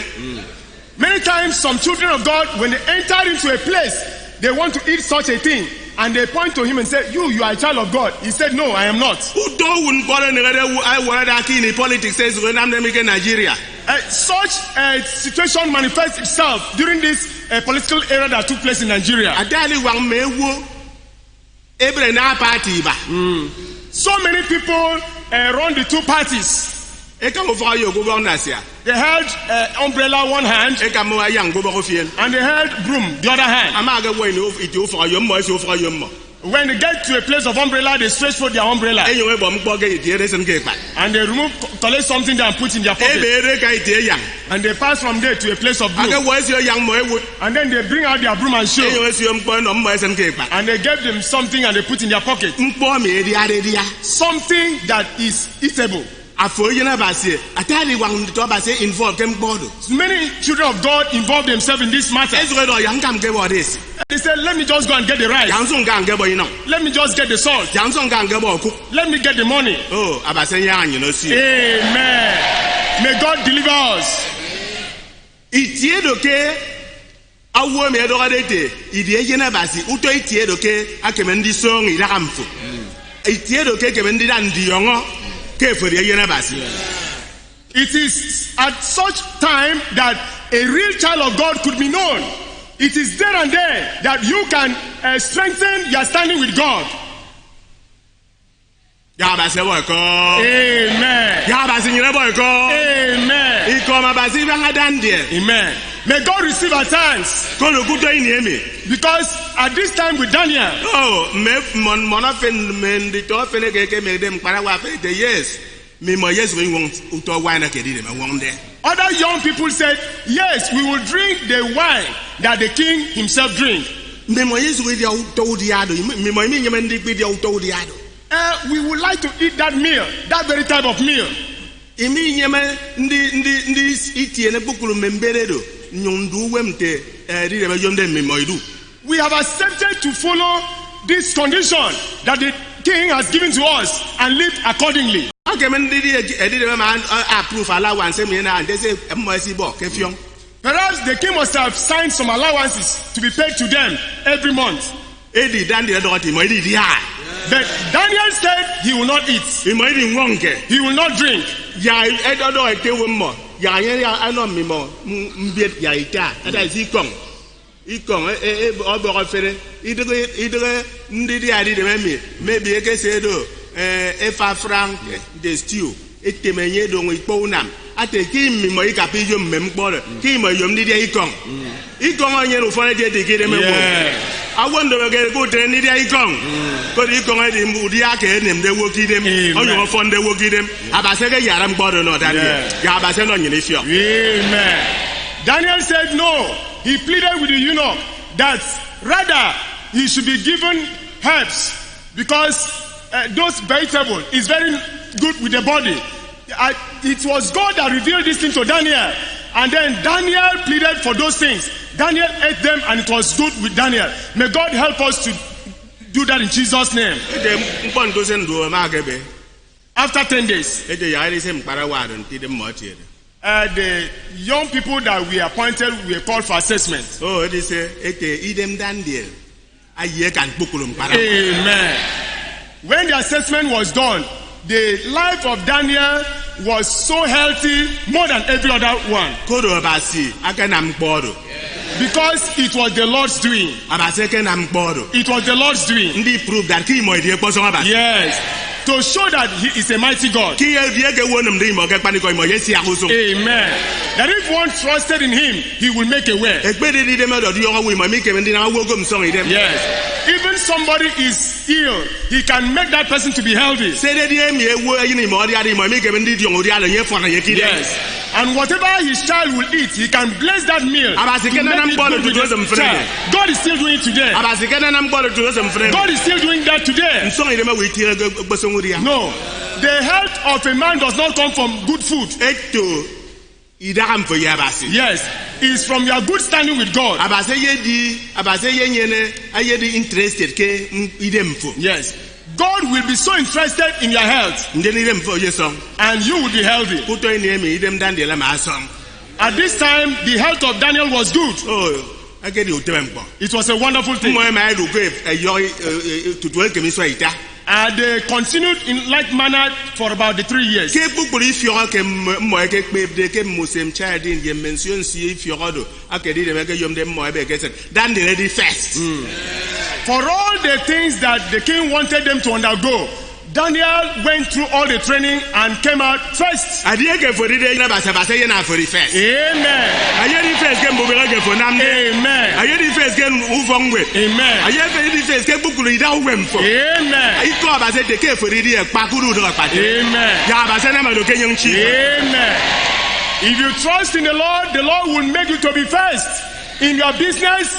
Many times, some children of God, when they enter into a place, they want to eat such a thing, and they point to him and say, you are a child of God. He said, no, I am not. u do un ko ne re I wa da ki ni politics says we nam de mi ke Nigeria Such a situation manifests itself during this political era that took place in Nigeria. adali wang me wo ebre na party ba So many people run the two parties. e ka mo fa yo go ba na sia They held umbrella one hand, e ka mo yang go ba ko fien and they held broom the other hand. ama ga wo ni o iti o fa yo mo si o fa yo mo When they get to a place of umbrella, they stretch for their umbrella, e yo e bo mpo ge iti re sen ke pa and they collect something and put in their e pocket, be re ka iti yang and they pass from there to a place of aga broom, wo si o yang mo e wo and then they bring out their broom and e show, yo si o mpo no mo sen ke pa and they give them something and they put in their pocket, mpo mi edi ade dia something that is eatable. afo ye na ba se atali wang to ba se involve kem bodo Many children of God involve themselves in this matter. e zo do yang kam ke bo this They said, let me just go and get the rice, yang so nga nge bo ino let me just get the salt, yang so nga nge bo ku let me get the money. oh abase ya anyi no si Amen. May God deliver us. itie do ke awo me do ga de idie ye na ba si uto itie do ke akeme ndi so ngi da kamfo itie do ke keme ndi da ndi yongo ke fere ye na ba si It is at such time that a real child of God could be known. It is there and there that you can strengthen your standing with God. ya ba se bo ko Amen. ya ba si nyere bo ko Amen. iko ma ba si ba nga dan de Amen. May God receive our thanks, ko lo ku to ini emi because at this time with Daniel, oh me mon fen men di to fe ne ke me dem para wa fe de yes me mo yes we won uto wa na ke di me won de other young people said, yes, we will drink the wine that the king himself drink. me mo yes we dia uto di ado me mo mi nyem ndi bi dia uto di ado We would like to eat that meal, that very type of meal. imi nyem ndi itie ne bukuru membere do nyundu wemte di de yom de me mo idu We have accepted to follow this condition that the king has given to us and live accordingly. okay men di de ma approve allowance me na and they say mo si bo ke fion Perhaps the king must have signed some allowances to be paid to them every month. edi dan de do ti mo di dia But Daniel said he will not eat, e mo di wonke he will not drink. ya edodo etewo mo ya yen ya ano mi mo mbiet ya ita ada ikong obo fere idere ndi di adi de me maybe e ke se do efa frank de stew etemenye do ngi pounam ate ki mi mo ikapi yo mem gboro ki mo yo ndi di ikong onye ro fone de ke de me wo awondo ge go de ndi di ikong ko di ikong adi mbu di aka enem de wo kidem onyo fonde wo kidem abase ge yaram gboro no dadi ya abase no nyine fio Amen. Daniel said no. He pleaded with the eunuch that rather he should be given herbs, because those vegetables is very good with the body. It was God that revealed this thing to Daniel, and then Daniel pleaded for those things. Daniel ate them, and it was good with Daniel. May God help us to do that in Jesus' name. de mpon do sen do ma gebe After 10 days, ede ya ri se mpara wa don ti de mo ti the young people that we appointed were called for assessment. oh ede se ete idem dan de aye kan pokolo mpara Amen. When the assessment was done, the life of Daniel was so healthy more than every other one, kodo abasi aka na mkporo because it was the Lord's doing. abase ke na mkporo It was the Lord's doing. ndi prove that ki mo ide kposo abasi Yes. to show that he is a mighty God. ki ye die ke wonum de mo ke pani ko mo ye si ahuso Amen. That if one trusted in him, he will make a way. ekpede di de me do yo wi mo mi ke ndi na wo gom so ide Yes. Even somebody is ill, he can make that person to be healthy. se de die mi ewo ayi ni mo di ade mo mi ke ndi di ori ale ye fo na ye ki Yes. And whatever his child will eat, he can bless that meal. Abasi to kena make na it mbolo good with to his those mfrene. child. God is still doing it today. abasi ke na mbolo to so mfrene God is still doing that today. so ide me we ti gboso nguri ya No. The health of a man does not come from good food. eto ida am fo ya abasi Yes. It's from your good standing with God. abasi ye nyene aye di interested ke ide mfo Yes. God will be so interested in your health, nde ni ide mfo ye so and you will be healthy. kuto ni emi ide mdandela ma asom At this time, the health of Daniel was good. oh agedi otempo It was a wonderful thing. mo ma lu ko yo tutu e kemi so ita And they continued in like manner for about the 3 years. ke bukuru ifio ke mo ke pe de ke musem child in ye mention si ifio do akedi de me ke yom de mo be ke said dan the ready first For all the things that the king wanted them to undergo, Daniel went through all the training and came out first. adie ke for de na basa ye na for first Amen. aye di first ke mbo be ke for nam de Amen. aye di first ke uvongwe Amen. aye di first ke bukuru ida wemfo Amen. ayi ko abase de ke for de e pakuru do pa de Amen. ya abase na ma do ke nyam chi Amen. If you trust in the Lord will make you to be first in your business,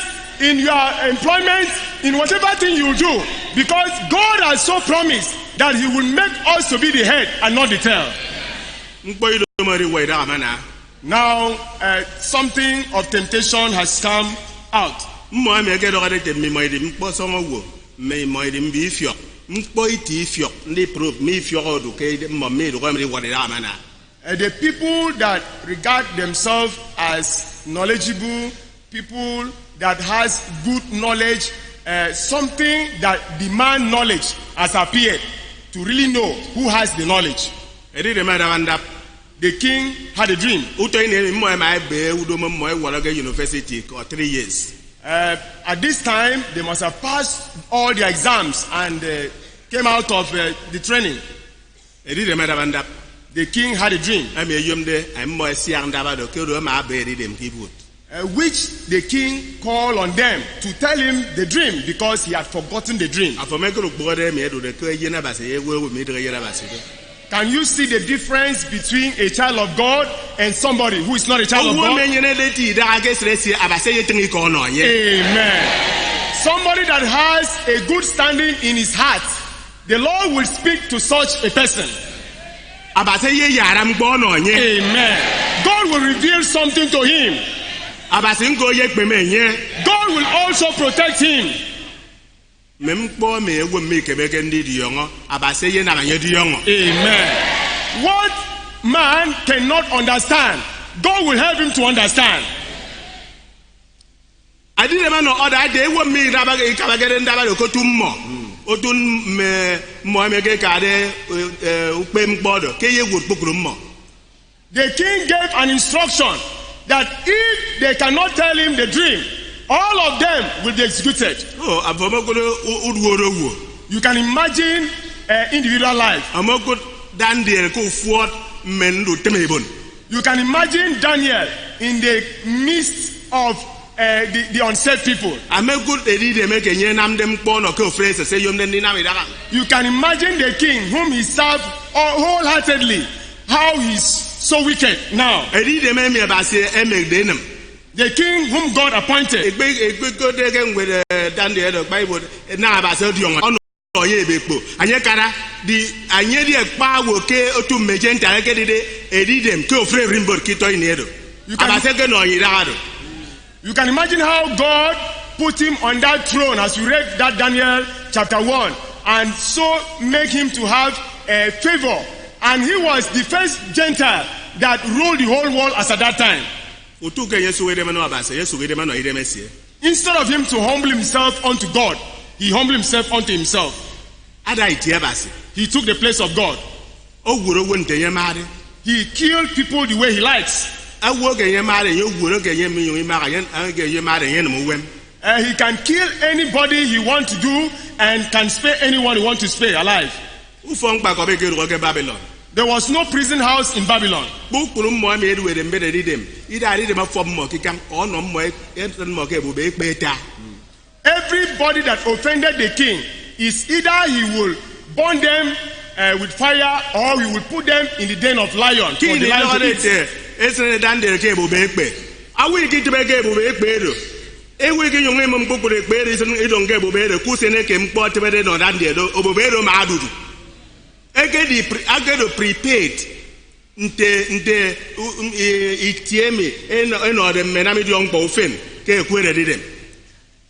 in your employment, in whatever thing you do, because God has so promised that he will make us to be the head and not the tail. mpo ido mari we da mana Now, something of temptation has come out. mo ame ke do ga de mi mo ide mpo so mo wo me mo ide mbi ifio mpo iti ifio ndi proof mi ifio do ke mo me do ga mi wo da mana The people that regard themselves as knowledgeable, people that has good knowledge, something that demand knowledge has appeared to really know who has the knowledge. edi de ma da wanda The king had a dream. uto ni mo ma be udo mo wo ga university for 3 years At this time, they must have passed all their exams and came out of the training. edi de ma da wanda The king had a dream, ame yom de am mo si anda ba do ke do ma be edi dem people which the king called on them to tell him the dream because he had forgotten the dream. afome ko gbo de me do de ke ye na ba se ye wo mi de ye na ba se do Can you see the difference between a child of God and somebody who is not a child of wo God? me nyene de ti da ga stress abase ye tingi ko no ye Amen. Somebody that has a good standing in his heart, the Lord will speak to such a person. abase ye yara mgbo no ye Amen. God will reveal something to him. abase ngo ye pe me ye God will also protect him. me mgbo me ewo me ke be ke ndi di yongo abase ye na ba ye di yongo Amen. What man cannot understand, God will help him to understand. adi de ma no oda de ewo me da ba ke ka ba ke nda ba ko tummo otun me mo me ke ka de upe mgbo do ke ye wo pokuru mo The king gave an instruction that if they cannot tell him the dream, all of them will be executed. oh afome ko uduoro wo You can imagine individual life. amoko dandel ko fuot men do temebon You can imagine Daniel in the midst of the unsaid people. ameko edi de me ke nye nam dem kpo no ko frese se yom den na me da You can imagine the king whom he served wholeheartedly, how he's so wicked now. edi de me ba se emek de nam The king whom God appointed. egbe ko de ke ngwe dandel do bible na ba se di on ye be kpo anye kara di anye di ekpa wo ke otu meje ntare ke de edi dem ke ofre rimbor ki to inedo You can- abase ke no yira do You can imagine how God put him on that throne as we read that Daniel chapter 1 and so make him to have a favor. And he was the first Gentile that ruled the whole world as at that time. otu ke yesu we de me no abase yesu we de me no ide me sie Instead of him to humble himself unto God, he humbled himself unto himself. ada iti abase He took the place of God. o wuro wo ntenye mare He killed people the way he likes. awo ke nye mare ye wuro ke nye mi yo mare yen ke ye mare yen mo wem He can kill anybody he wants to do and can spare anyone he wants to spare alive. ufong pa ko be ke ro ke Babylon. There was no prison house in Babylon. Bukuru mo me edu de mbe de dem. Ida ri de ma fom mo kikam ono mo en mo ke bu be peta. Everybody that offended the king is either he will burn them with fire or he will put them in the den of lion for the lion to eat. Esere dan de ke bu be pe. Awi ki te be ke bu be pe do. Ewe ki yong em bukuru pe ri sun idon ke bu be de ku se ne ke mpo te be de no dan de do obo do ma adudu. Agedo prepaid nte itiemi eno de menami di ongpo ofen ke kwere de dem.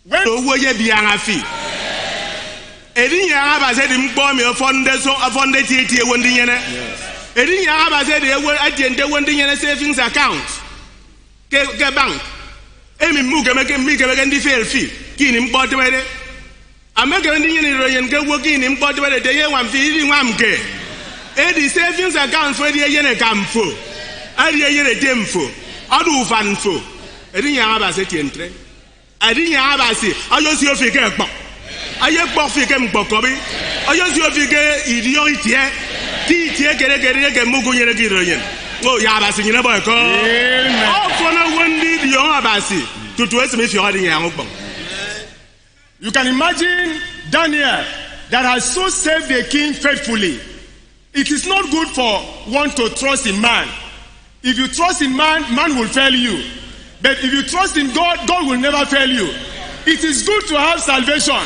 When owo ye bianga fi. Edi nya aba se di mpo mi fonde tie wondi nyene. Edi nya aba se de ewo atiende wondi nyene savings account. Ke bank. Emi mu ke me ndi fail fi. Kini mpo te wede. Ameke ndi nyene ro yen ke wo kini mpo te wede de ye wan fi ri nwam ke. Edi savings account for the yene kamfo. Adi yene demfo. Adu fanfo. Edi nya aba se tientre. Adi nya aba se ayo si ofi ke gbo. Aye gbo fi ke mgbo ko bi. Ayo si ofi ke idion itie. Ti tie kere ke mugu nyere ki ro yen. O ya aba se nyine boy ko. O fona wondi di on aba se. Tutu ese me fi odi nya ngbo. You can imagine Daniel that has so served the king faithfully. It is not good for one to trust in man. If you trust in man, man will fail you. But if you trust in God, God will never fail you. It is good to have salvation.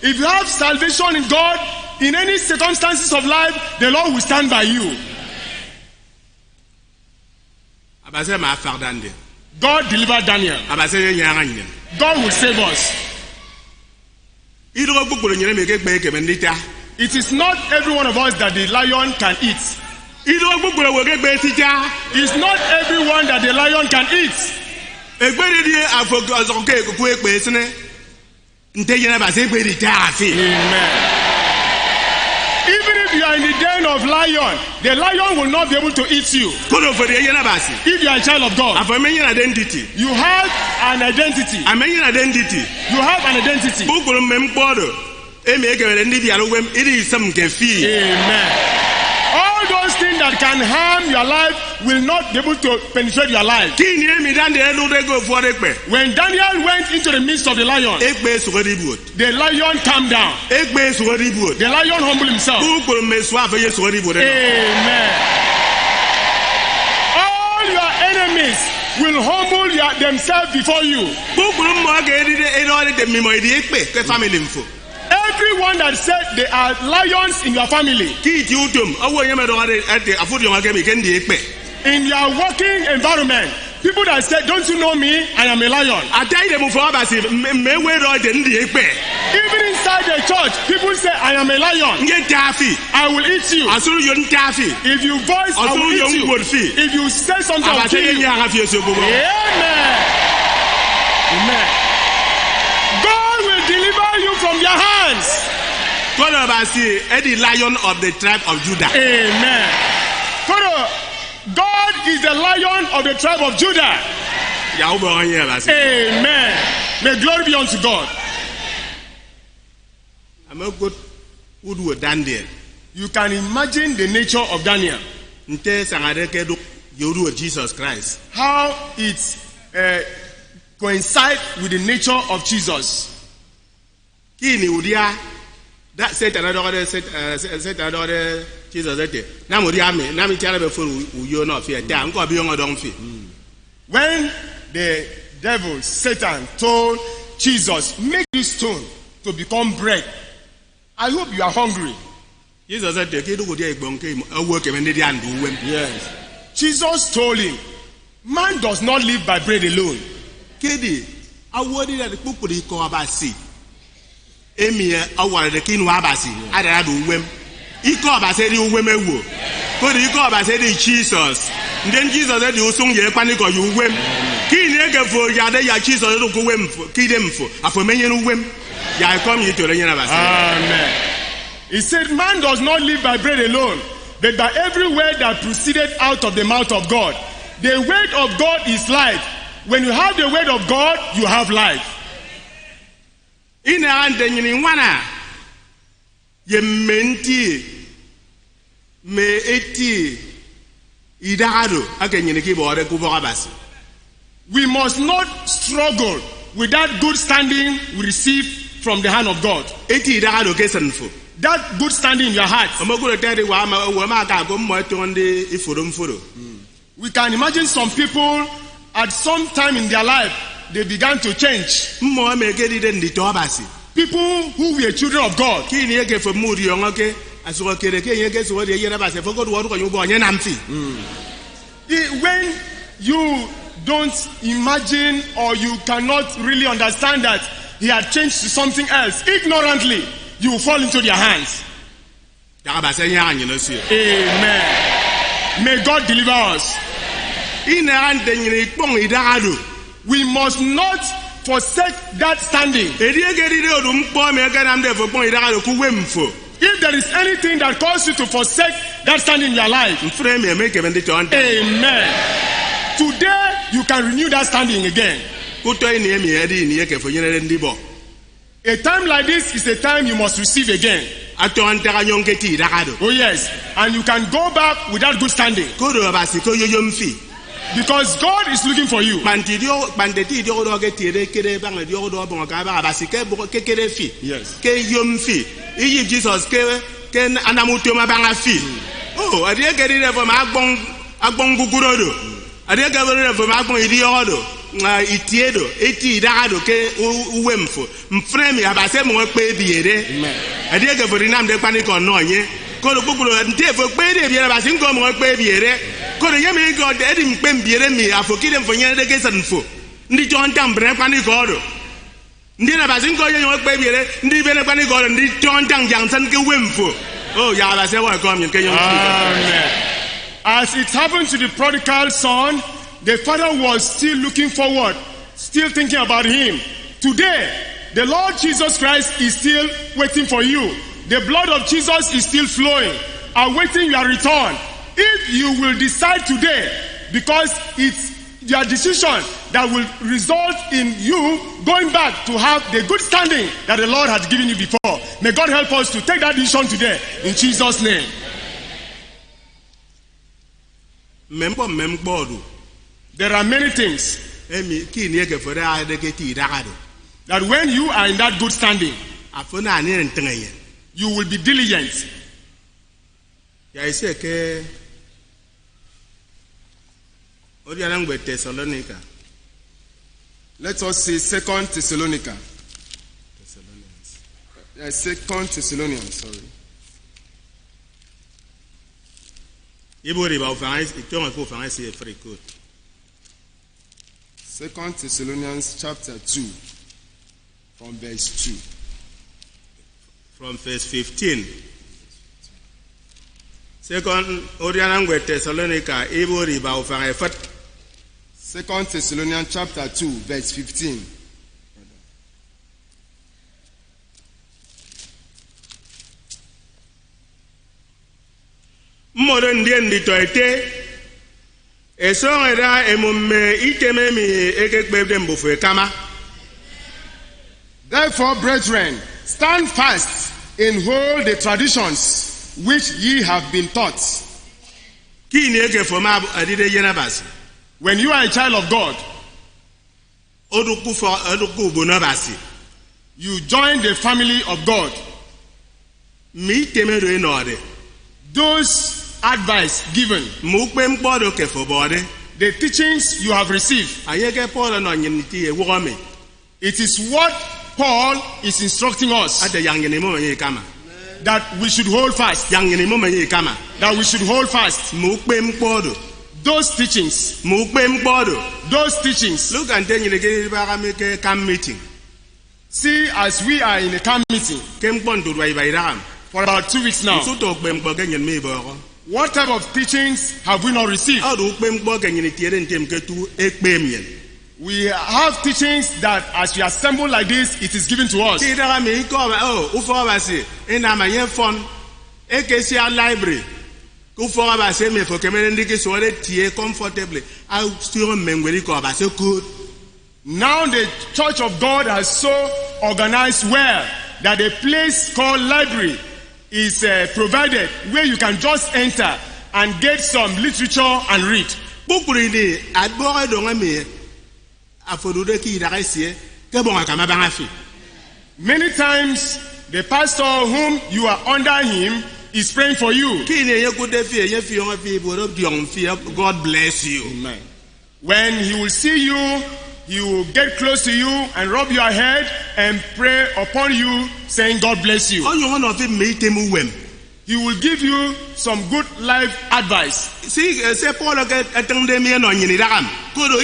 If you have salvation in God, in any circumstances of life, the Lord will stand by you. God delivered Daniel. God will save us. It is not every one of us that the lion can eat. It's not everyone that the lion can eat. Amen. Even if you are in the den of lion, the lion will not be able to eat you. If you are a child of God, you have an identity. You have an identity. Amen. All those things that can harm your life will not be able to penetrate your life. When Daniel went into the midst of the lion, the lion calmed down. The lion humbled himself. Amen. All your enemies will humble themselves before you. Everyone that said there are lions in your family, in your working environment, people that said, don't you know me? I am a lion. Even inside the church, people say, I am a lion. I will eat you. If you voice, I will eat you. If you say something, I will kill you. Amen. Amen. God will deliver you from their hands. The lion of the tribe of Judah. Amen. God is the lion of the tribe of Judah. Amen. May glory be unto God. I'm a good wood Daniel. You can imagine the nature of Daniel. Jesus Christ. How it coincides with the nature of Jesus. That said another said another Jesus said when the devil Satan told Jesus, make this stone to become bread, I hope you are hungry. Jesus said, yes. Jesus told him, man does not live by bread alone. Emia awara de kinu abasi ada do wem iko abase di wem ewo ko di iko abase di Jesus then Jesus said you sung ye kwani ko you wem kini egefo ya de ya Jesus do ko wem kidem fo afomenye no wem ya come you to renya abase. Amen. He said man does not live by bread alone but by every word that proceeded out of the mouth of God. The word of God is life. When you have the word of God, you have life. Ina ande nyini wana ye menti me eti idagado akenyene ki bore ku bogabasi. We must not struggle with that good standing we receive from the hand of God. Eti idagado ke sanfo. That good standing in your heart. Amagolo tade wa ma ga go mo tonde iforo. We can imagine some people at some time in their life they began to change. Mo me ke di den di tobasi. People who were children of God. Ki ni ke fo muri yonke asuko kere ke yeke so de yera basi fo God wo ko yubo onye namfi. When you don't imagine or you cannot really understand that he had changed to something else, ignorantly, you will fall into their hands. Amen. May God deliver us. We must not forsake that standing. If there is anything that causes you to forsake that standing in your life, amen. Today you can renew that standing again. A time like this is a time you must receive again. Oh yes, and you can go back with that good standing. Because God is looking for you. Yes. Jesus oh, I didn't get it from Agbon Gugurodo. I didn't get it from Agbon Idiodo. Itiedo, Eti Dado, Wemfo, Mfremi, Abasemo, baby. I didn't get for the name de panic or no, ye. Call a book and therefore baby, I think I'm a baby. Call a Yami God, Eddie Pembi, I forgive them for Yandegas and Fo. Ndi John Tambre Panic Order. Ndina bazingo yenye baby ndi bene panic order ndi John Tang Jansen ke Wemfo. Oh, yeah, I say what come you can. Amen. As it happened to the prodigal son, the father was still looking forward, still thinking about him. Today, the Lord Jesus Christ is still waiting for you. The blood of Jesus is still flowing, awaiting your return. If you will decide today, because it's your decision that will result in you going back to have the good standing that the Lord had given you before. May God help us to take that decision today in Jesus' name. There are many things that when you are in that good standing, you will be diligent. Let us see 2 Thessalonians. 2 Thessalonians, sorry. 2 Thessalonians chapter 2, from verse 2. From verse 15. 2 Thessalonians chapter 2, verse 15. Therefore, brethren, stand fast and hold the traditions which ye have been taught. When you are a child of God, you join the family of God. Those advice given, the teachings you have received, it is what Paul is instructing us that we should hold fast. That we should hold fast. Those teachings. Those teachings. Look and then you camp meeting. See, as we are in a camp meeting for about 2 weeks now, what type of teachings have we not received? We have teachings that as we assemble like this, it is given to us. Library. Now the Church of God has so organized well that a place called library is provided where you can just enter and get some literature and read. Bukuri ni adbore donga me afodude ki idakasie ke bonga kama bangafi. Many times the pastor whom you are under him is praying for you. God bless you. Amen. When he will see you, he will get close to you and rub your head and pray upon you, saying, God bless you. He will give you some good life advice. See, say Paul attend me on Yinidam. Kudo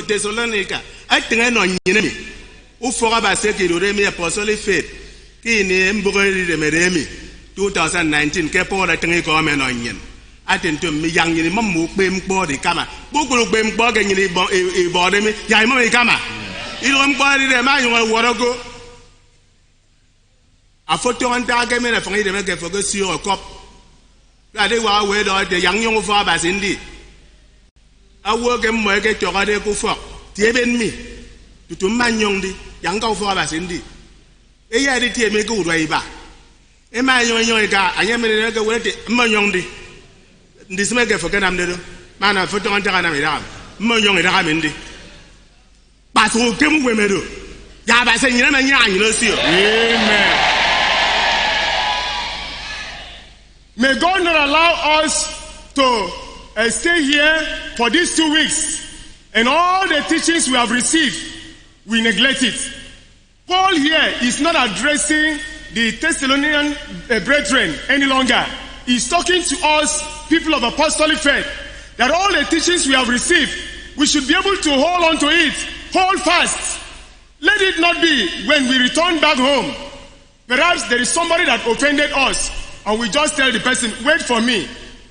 Thessalonica. I think I know Yinemi. Uforaba Seki Remi Apostolic Faith. Kini Mburi de Meremi 2019. Kepo attending comment on Yin. I think to me young in Mamu Bim Body Kama. Bukuru Bim Bog and body me. Yamami Kama. You don't body the man you want to go. A photo on target and for me to make a focus you a cop. They were aware of the young fathers indeed. I work and work at your other go for. Even me to man young the younger fathers indeed. A year did make good way back. Am I young guy? I am in a way to young the. This make a forget I'm the man of photo on target. Young at Indy. But who came with me do? Yabba saying, you know, see. Amen. May God not allow us to stay here for these 2 weeks and all the teachings we have received, we neglect it. Paul here is not addressing the Thessalonian brethren any longer. He's talking to us, people of apostolic faith, that all the teachings we have received, we should be able to hold on to it, hold fast. Let it not be when we return back home. Perhaps there is somebody that offended us, and we just tell the person, wait for me.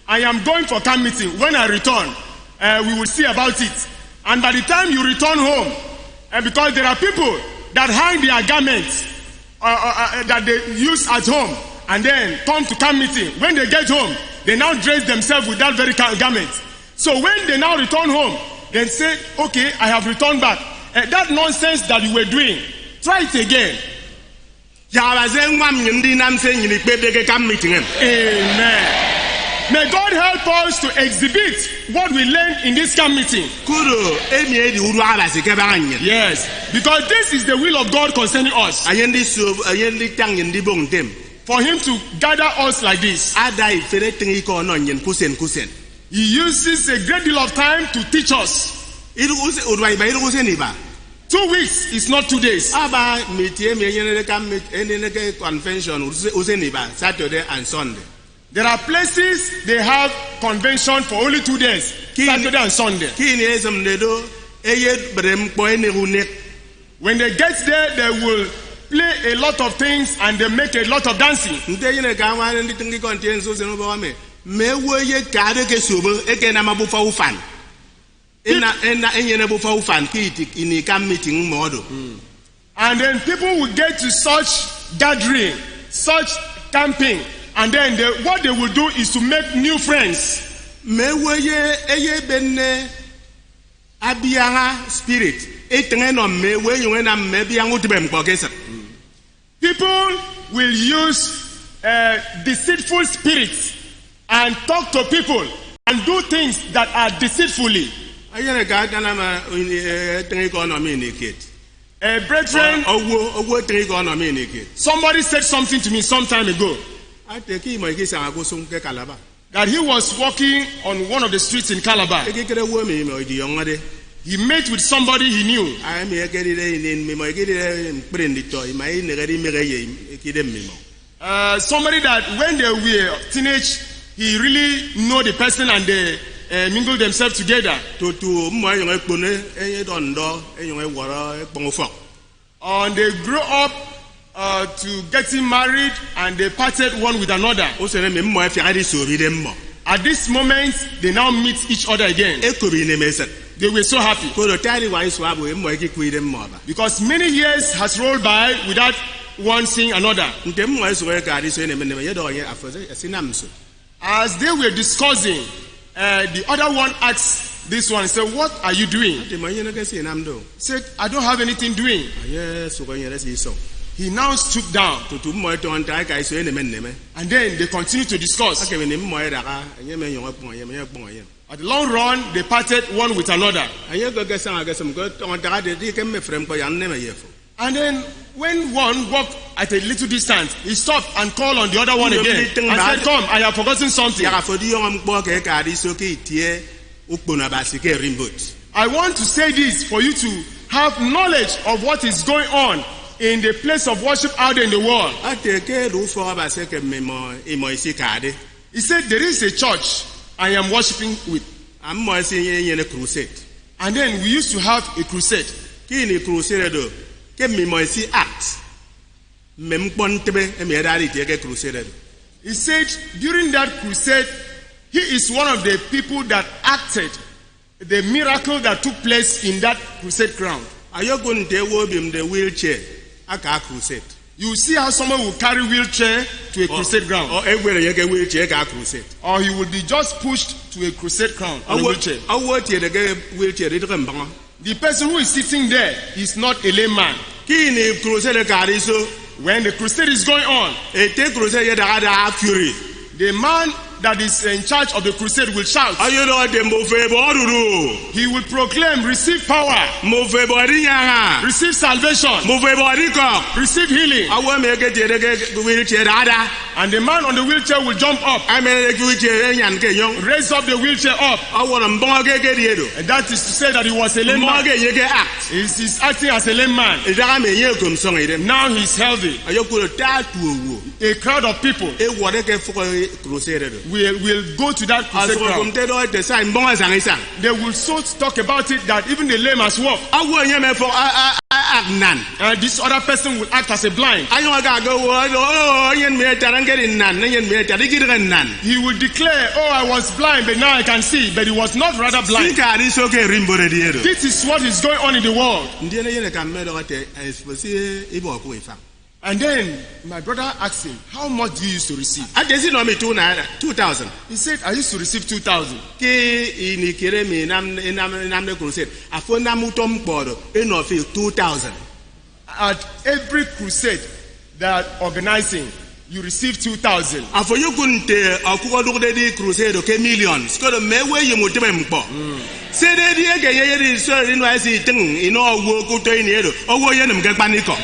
I am going for camp meeting. When I return, we will see about it. And by the time you return home, because there are people that hang their garments that they use at home and then come to camp meeting. When they get home, they now dress themselves with that very garment. So when they now return home, they say, okay, I have returned back. That nonsense that you were doing, try it again. Amen. May God help us to exhibit what we learned in this camp meeting. Yes, because this is the will of God concerning us. For Him to gather us like this. He uses a great deal of time to teach us. 2 weeks is not 2 days. Convention Saturday and Sunday. There are places they have convention for only 2 days, Saturday and Sunday. When they get there, they will play a lot of things and they make a lot of dancing. And then people will get to such gathering, such camping, and then what they will do is to make new friends. Spirit. People will use deceitful spirits and talk to people and do things that are deceitfully. Brethren, somebody said something to me some time ago. That he was walking on one of the streets in Calabar. He met with somebody he knew. Somebody that when they were teenage, he really know the person and they mingle themselves together. And they grew up to getting married and they parted one with another. At this moment, they now meet each other again. They were so happy. Because many years has rolled by without one seeing another. As they were discussing, the other one asked this one, said, what are you doing? He said, I don't have anything doing. he now stooped down, tutu mo to nta ka iso ene men neme and then they continued to discuss. ake me mo era ka enye me yon pon enye me pon enye At the long run, they parted one with another. enye go ga san ga sam go to nta de di ke me frem ko yan ne me yefo And then when one walked at a little distance, he stopped and called on the other one again and said, "Come, I have forgotten something. ya ka fodi yon mpo ke ka di so ke tie ukpona ba si ke rimbot I want to say this for you to have knowledge of what is going on in the place of worship out there in the world." ate ke ru fo ba se ke me mo e mo isi ka de He said, "There is a church I am worshiping with." am mo isi yen crusade And then we used to have a crusade. ki ni crusade do ke me mo isi act me mpon tebe e me da ri tie ke crusade do He said during that crusade, he is one of the people that acted the miracle that took place in that crusade ground. ayoko nte wo bim the wheelchair aka crusade You see how someone will carry wheelchair to a crusade ground, o egwere ye ke wheelchair ka crusade or he will be just pushed to a crusade ground on a wheelchair. awo tie de ke wheelchair de ke mbanga The person who is sitting there is not a layman. ki ni crusade ka ri so When the crusade is going on, e te crusade ye da fury the man that is in charge of the crusade will shout. ayo do de mo fe bo ruru He will proclaim, "Receive power, mo fe bo ri nyanga receive salvation, mo fe bo ri ko receive healing." awo me ke tie de ke wheelchair da And the man on the wheelchair will jump up, ai me de wheelchair nyan ke yon raise up the wheelchair up. awo na mbanga ke die do And that is to say that he was a lame mbanga man. ke ye ke act He's acting as a lame man. e da me ye kom song ide Now he's healthy. ayoko ta tuwo A crowd of people e wo de ke fo crusade do will go to that crusade aso kom ground. te do de sai mbanga sang isang They will so talk about it that even the lame has walked. awo nye me fo nan And this other person will act as a blind. ayo ga go wo yen me tarangeri nan yen me tarigiri nan He will declare, "Oh, I was blind, but now I can see." But he was not rather blind. sika ri so ke rimbore di edo This is what is going on in the world. ndiene yene ka me do te espesi ibo ko ifa And then my brother asked him, "How much do you used to receive?" adesi no me 2000 He said, "I used to receive 2,000. ke ini kere mi nam ne crusade afo nam tom kporo eno fe 2000 At every crusade that organizing, you receive 2,000. afo yukunte akuko dude di crusade ke millions ko do mewe yimu tebe mpo se de di ke ye di so ri no asi tin ino owo ko to ini edo owo ye nem ke paniko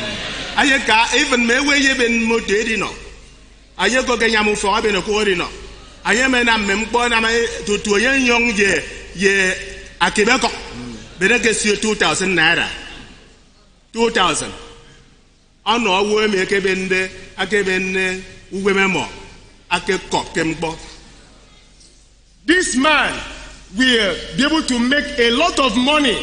aye ka even mewe ye ben mo de di no aye ko ke nyamu fo abe no ko ri no aye me na mem kpo na ma tutu ye nyong ye akebe ko be de ke si 2000 naira 2000 ano owo me ke bende akebe ne uwe memo akeko kembo This man will be able to make a lot of money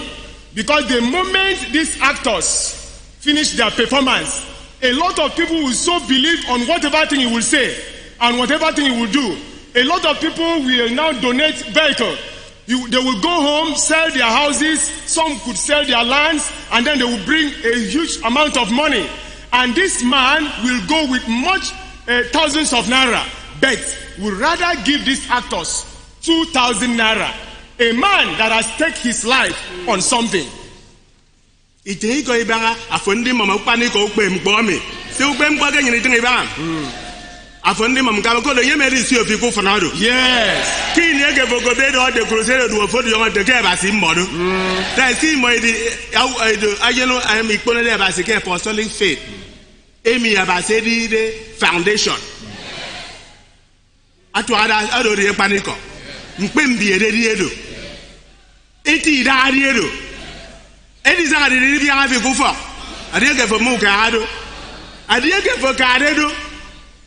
because the moment these actors finish their performance, a lot of people will so believe on whatever thing he will say and whatever thing he will do. A lot of people will now donate vehicle. They will go home, sell their houses, some could sell their lands, and then they will bring a huge amount of money. And this man will go with much thousands of naira, but would rather give these actors 2,000 naira. A man that has taken his life on something. ite ko ibanga afondi mama upani ko ukpe mkpo mi se ukpe mkpo ke nyini tin ibanga afondi mama ka ko do yeme ri si ofi ku fanado Yes. kini ege bogo be do de crusade do fo do yon de ke ba si mmodo ta si mo di ayeno am ikpone de ba si ke apostolic faith emi aba se di de foundation atu ada ado ri paniko mkpe mbi ede di edo eti da ri edo edi za ri ri bi anga fi ku fo ade ke fo mu ka ado ade ke fo ka ado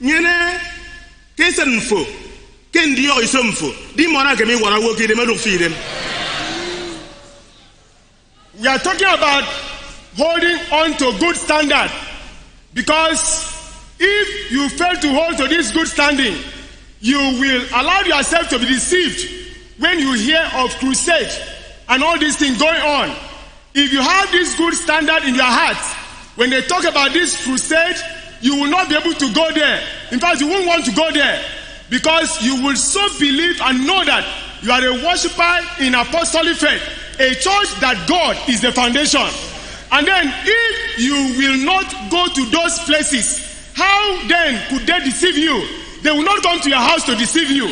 nyene kesen fo kendi yo isomfo di mona ke mi wara wo ki de me do fi dem. We are talking about holding on to good standard, because if you fail to hold to this good standing, you will allow yourself to be deceived when you hear of crusade and all these things going on. If you have this good standard in your heart, when they talk about this crusade, you will not be able to go there. In fact, you won't want to go there, because you will so believe and know that you are a worshiper in apostolic faith, a church that God is the foundation. And then if you will not go to those places, how then could they deceive you? They will not come to your house to deceive you.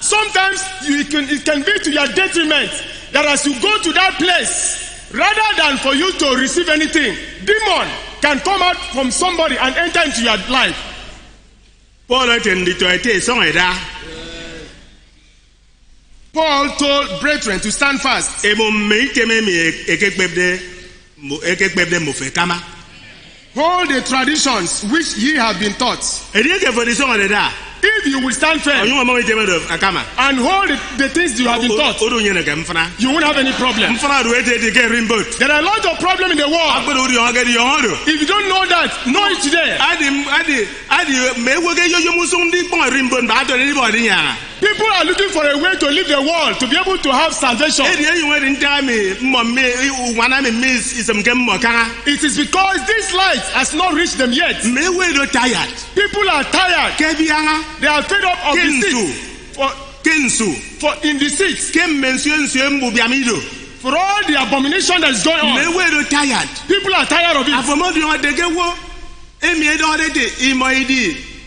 Sometimes it can be to your detriment that as you go to that place, rather than for you to receive anything, demon can come out from somebody and enter into your life. Paul told brethren to stand fast. Hold the traditions which ye have been taught. If you will stand firm and hold the things you have been taught, you won't have any problem. There are a lot of problems in the world. If you don't know that, know it today. People are looking for a way to leave the world, to be able to have salvation. It is because this light has not reached them yet. People are tired. They are fed up of the seats. For in the seats, for all the abomination that is going on, people are tired of it.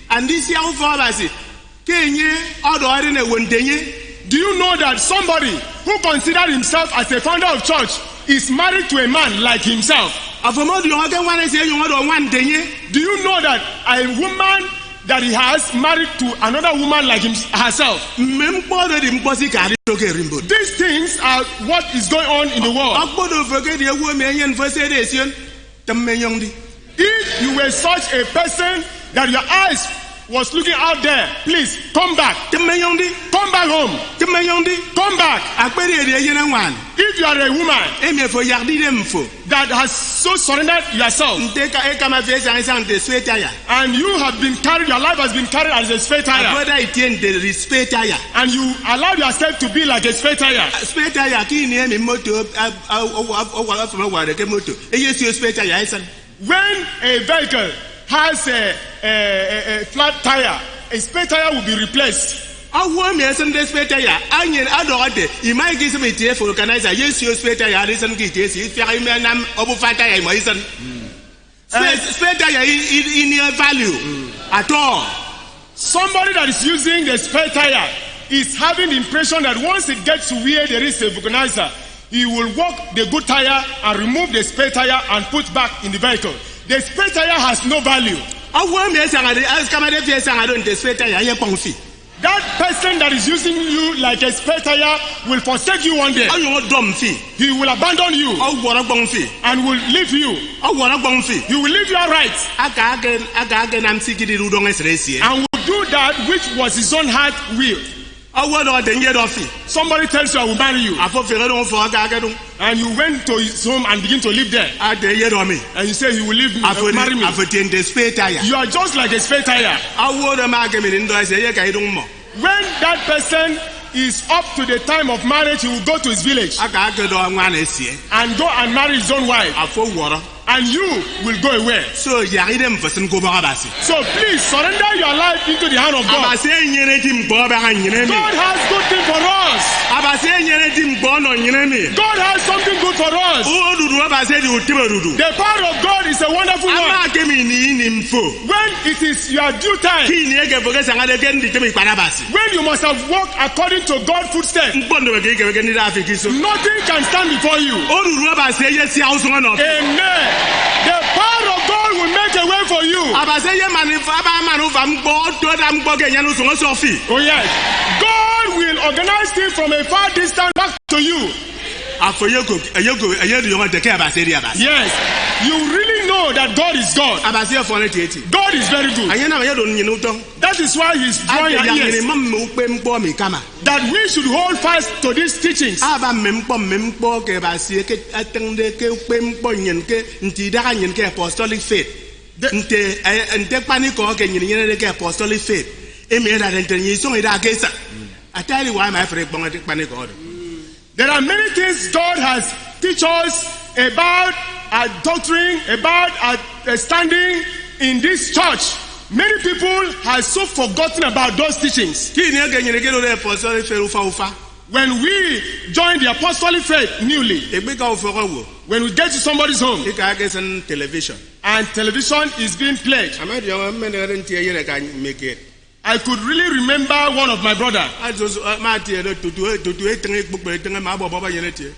And this year, do you know that somebody who considers himself as a founder of church is married to a man like himself? Do you know that a woman that he has married to another woman like herself? These things are what is going on in the world. If you were such a person that your eyes was looking out there, please come back. Come back home. Come back. If you are a woman that has so surrendered yourself and you have been carried, your life has been carried as a spare tire, and you allow yourself to be like a spare tire. When a vehicle has a flat tire, a spare tire will be replaced. Spare tire in value at all. Somebody that is using the spare tire is having the impression that once it gets to where there is a vulcanizer, he will walk the good tire and remove the spare tire and put back in the vehicle. The spare tire has no value. That person that is using you like a spare tire will forsake you one day. He will abandon you and will leave you. He will leave your rights and will do that which was his own heart will. Somebody tells you I will marry you, and you went to his home and begin to live there, and you say he will leave me, marry me. You are just like a spare tire. When that person is up to the time of marriage, he will go to his village and go and marry his own wife, and you will go away. So please surrender your life into the hand of God. God has good thing for us. God has something good for us. The power of God is a wonderful one. When it is your due time, when you must have walked according to God's footsteps, nothing can stand before you. Amen. The power of God will make a way for you. Oh yes. God will organize things from a far distance back to you. Yes. You really know that God is God. God is very good. That is why He's drawing your ears, that we should hold fast to these teachings. Apostolic faith. Apostolic faith. I tell you why my friend. There are many things God has teach us about our doctrine, about our standing in this church. Many people have so forgotten about those teachings. When we join the apostolic faith newly, egbe ka oforo wo when we get to somebody's home e ka ga sen television and television is being played, amadi yo men ren tie yere ka make it I could really remember one of my brother. azo ma tie do tutu etin gbogbo etin ma bo baba yere tie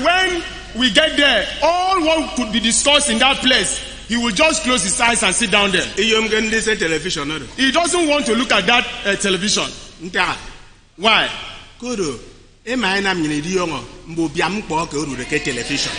When we get there, all what could be discussed in that place, he will just close his eyes and sit down there. iyom gen dis television no He doesn't want to look at that television. nta Why? kodo e ma na mnyini di yongo mbo biam kpo ka uru ke television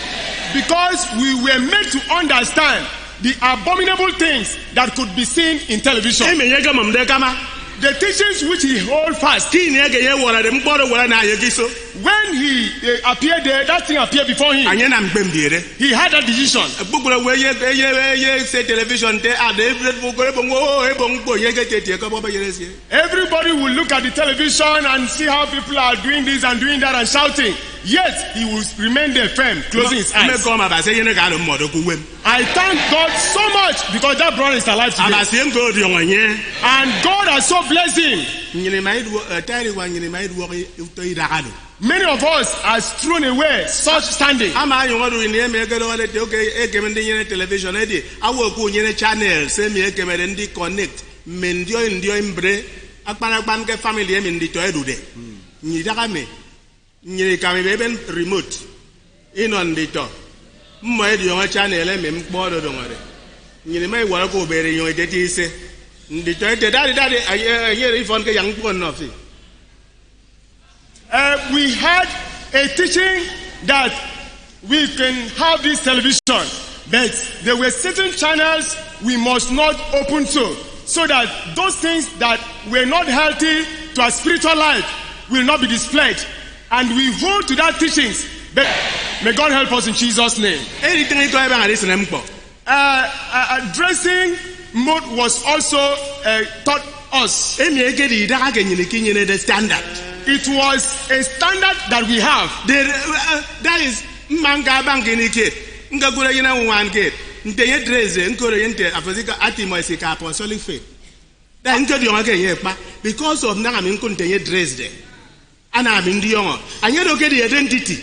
Because we were made to understand the abominable things that could be seen in television. e me yega mam de kama The teachings which he hold fast. ki ni ege ye wora de mkporo wora na yegiso When he appeared there, that thing appeared before him. anye na mgbem diere He had that decision. gbogbo we ye se television te ade every gbogbo bongo e bongo ye ke tie ka baba yere sie Everybody will look at the television and see how people are doing this and doing that and shouting. Yet he will remain there firm, closing his me eyes. ko ma ba se yene ka lo modo ku wem I thank God so much because that brother is alive today. aba se ngo di onye And God has so blessed him. nyine mai du tari wa nyine mai du to ida kado Many of us has thrown away such standing. ama ayo ngodo ni e me ke lo le te okay e ke me ndi nyene television e di awo ku nyene channel se me e ke me ndi connect me ndio mbre akpana kpan ke family e me ndi to edu de nyi daga me nyine ka me ben remote ino ndi to mmo e di yo channel e me mkpo do ngore nyine mai wa ko bere yo de ti se ndi to e daddy ayere ifon ke yang pon no fi We had a teaching that we can have this television, but there were certain channels we must not open to, so that those things that were not healthy to our spiritual life will not be displayed. And we hold to that teachings. But may God help us in Jesus' name. anything e ko e ba ngari se mkpo Dressing mode was also taught us. emi ege di daga ke nyine ki nyine the standard It was a standard that we have. that is manga bank ni ke nga gura yina wan ke ntenye dreze nkoro yente afazika atimo isika apostolic faith da nke di onga ke ye pa because of na mi nko ntenye dress de ana mi ndi yongo anye do ke di identity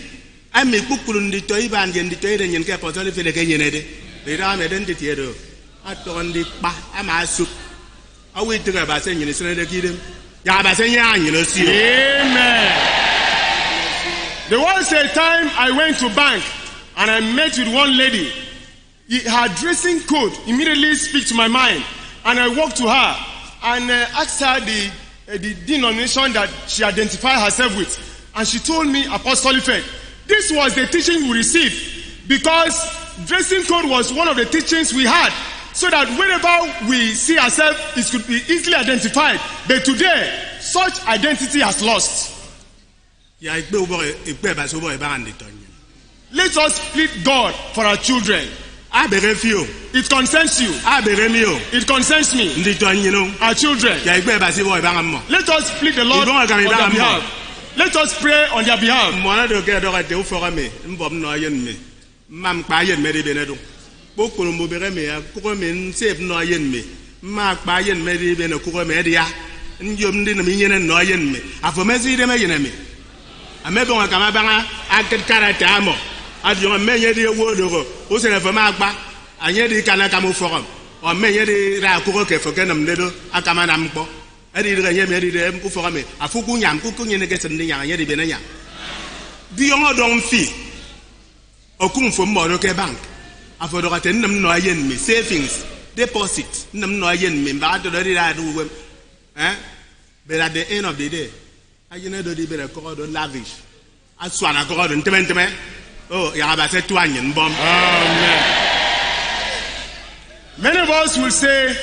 ami kpukuru ndi to iba ndi to ire nyen ke apostolic faith ke nyene de le da me identity edo ato ndi pa ama asu awi tira ba se nyene sene de kidem ya ba se nya anyino si Amen. There was a time I went to bank and I met with one lady. Her dressing code immediately speaks to my mind, and I walked to her and asked her the denomination that she identified herself with, and she told me apostolic faith. This was the teaching we received because dressing code was one of the teachings we had, so that whenever we see ourselves, it could be easily identified. But today, such identity has lost. ya ikpe ba so boy ba ndi to nyen Let us plead God for our children. a bere fi o It concerns you. a bere mi o It concerns me. ndi to nyen o Our children. ya ikpe ba si boy ba mo Let us plead the Lord Ibon on agami their ba mo. behalf. Let us pray on their behalf. mo na do ke do ka te o fora me mbom no yen me mam pa yen me de be ne do bokoro mo bere me ya ko me save no yen me ma pa yen me de be ne ko me de ya njom ndi na mi yen no yen me afomesi de me yen me amebe won kama banga aket karata amo adio menye de wodo o se na fama agba anye di kana kamo forum o menye de ra ko ke fo kenam ledo akama na mpo edi de nye me di de mpo forum me afuku nyam ku kunye ne gesen de nyam nye de be na nyam di yo don fi okun fo mo do ke bank afodo ka ten nam no ayen me savings deposit nam no ayen me ba do de ra do wem but at the end of the day ayina do di bere ko do lavish aswana ko do nteme oh ya ba se tu anyen bom Amen. Many of us will say,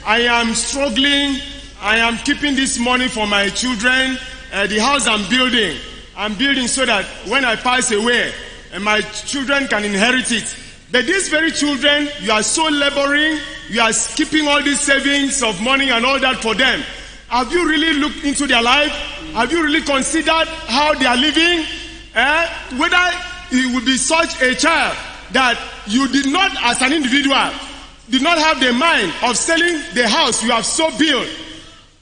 I am struggling. I am keeping this money for my children. The house I'm building so that when I pass away, my children can inherit it. But these very children, you are so laboring. You are keeping all these savings of money and all that for them. Have you really looked into their life? Have you really considered how they are living? Whether you will be such a child that you did not, as an individual, did not have the mind of selling the house you have so built.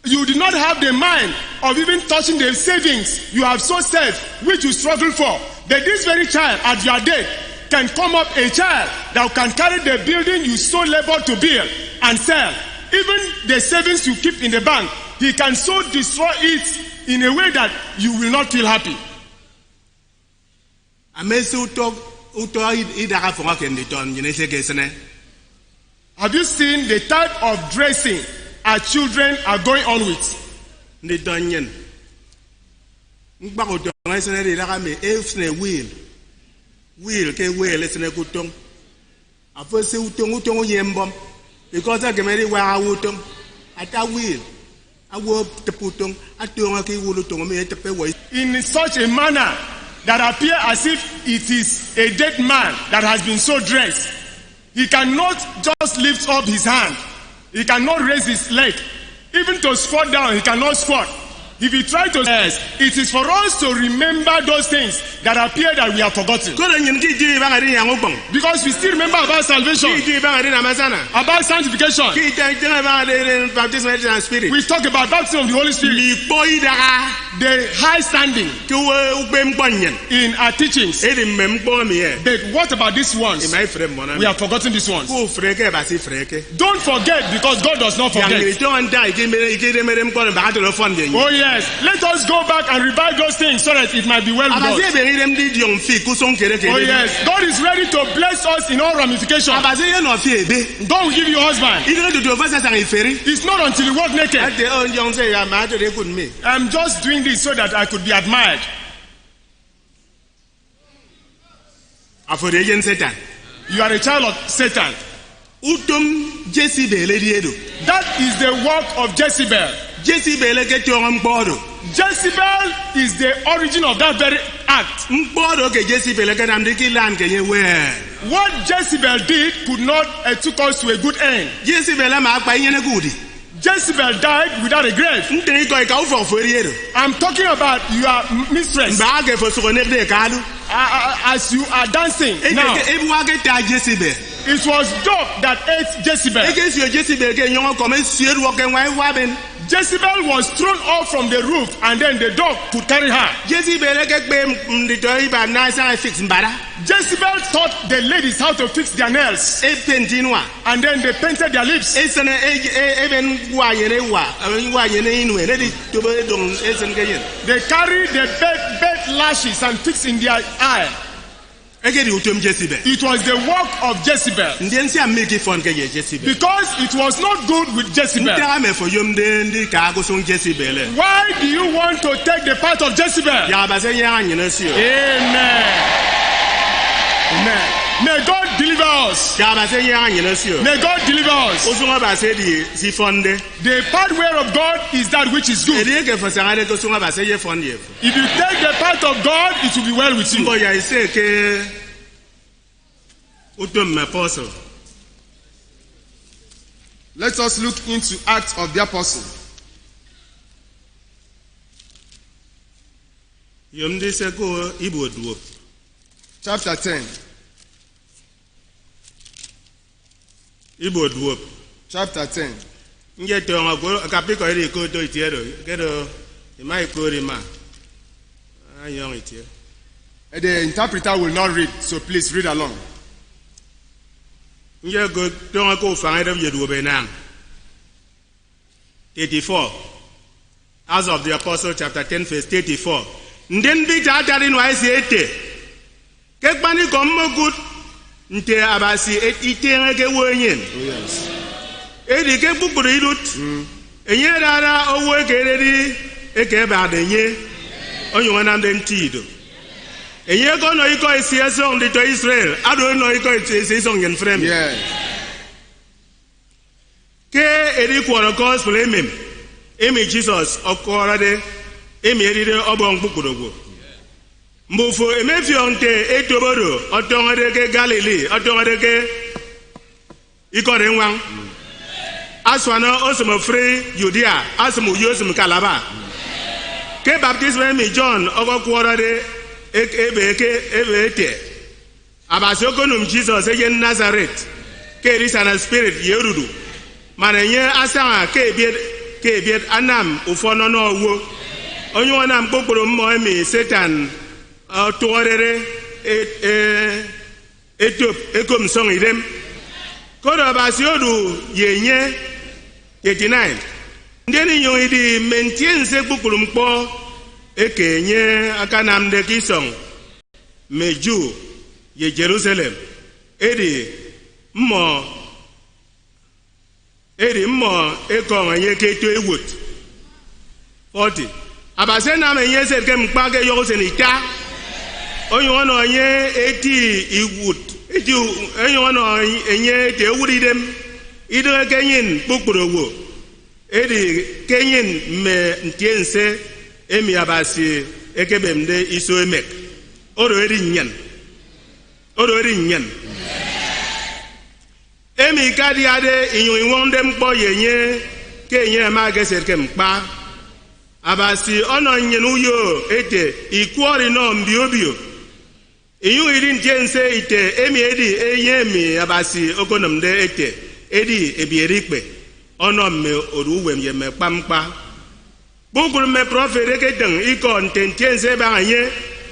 You did not have the mind of even touching the savings you have so saved, which you struggle for. But this very child at your death can come up a child that can carry the building you so labor to build and sell. Even the savings you keep in the bank, he can so destroy it in a way that you will not feel happy. Have you seen the type of dressing our children are going on with? Because I can marry where I would at a wheel. I will the putong, I don't in such a manner that appear as if it is a dead man that has been so dressed. He cannot just lift up his hand. He cannot raise his leg. Even to squat down, he cannot squat. If he tries to, yes, it is for us to remember those things that appear that we have forgotten. Because we still remember about salvation, about sanctification. We talk about baptism of the Holy Spirit, the high standing in our teachings. But what about these ones? We have forgotten these ones. Don't forget, because God does not forget. Oh yes, let us go back and revive those things so that it might be well with us. Oh yes, God is ready to bless us in all ramifications. God will give you a husband. It's not until you walk naked. I'm just doing this so that I could be admired. You are a child of Satan. That is the work of Jezebel. Jezebel is the origin of that very act. What Jezebel did could not took us to a good end. Jezebel died without a grave. I'm talking about your mistress. As you are dancing now, it was dog that ate Jezebel. Jezebel was thrown off from the roof, and then the dog could carry her. Jezebel taught the ladies how to fix their nails, and then they painted their lips. They carry the bed lashes and fix in their eye. It was the work of Jezebel. Because it was not good with Jezebel. Why do you want to take the part of Jezebel? Amen. Amen. May God deliver us. May God deliver us. The pathway of God is that which is good. If you take the path of God, it will be well with you. Let us look into Acts of the Apostle. Chapter 10. Chapter 10. The interpreter will not read, so please read along. 34. Acts of the Apostle, chapter 10, verse 34. Then big in Waisiete. Kekbani come good. Nte abasi itenga wenyen. Yes. Edi ke bukuru ilut. Enye dara owo keredi eke ba denye. Onyo na dem tido. Enye ko no iko isieso ndi to Israel. Ado no iko isieso ngen frem. Yes. Ke edi kworo gospel emem. Emi Jesus okora de emi edi de obon bukuru. Mbufo emefionte etoboro otongoreke Galilee otongoreke ikore nwang aswana osmo free Judea asmo yosmo Kalaba ke baptism mi John ogokworo de ebeke abasokonum Jesus eyen Nazareth ke risana spirit yerudu manenye asanga ke bie ke biet anam ufono no wo onye wanam kpokporo mmụọ emi Satan tụgharịrị etop ekom song idem kodo basi odu yenye 89 ndeni nyong idi mentien se kpokporo mkpọ ekenye aka nam de kisong meju ye Jerusalem edi mmụọ ekong nye keto ewot 40 abase na menye se ke mkpage yo se nika onye ono onye eti iwut eti onye ono enye te wuridem idere kenyin kpokporowo edi kenyin me ntiense emi abase ekebemde iso emek oro eri nyen emi kadi ade inyo inwonde mkpo yenye kenye ma geser ke mkpa abasi ono nyen uyo ete ikwori no mbiobio inyo iri ntiense ite emi edi eyemi abasi okonomde ete edi ebierikpe ono me oruwem ye me pampa bukuru me prophet eketen iko ntiense ba anye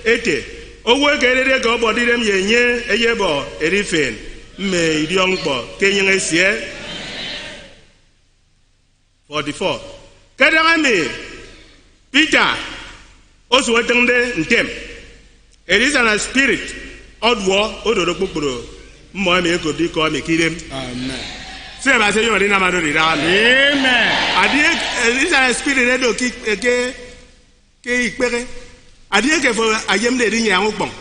ete owo kerere ka obodire yenye eyebo erifen me idiongpo kenyen esie 44 kadangame Peter also attended ntem. It is an spirit odwo odoro kpokporo mmụọ me ko bi ko me kirem. Amen. Say ba say you na ma do dira. Amen. Adie it is an spirit edo ki ke ikpere. Adie ke fo ayem de ri yan okpon.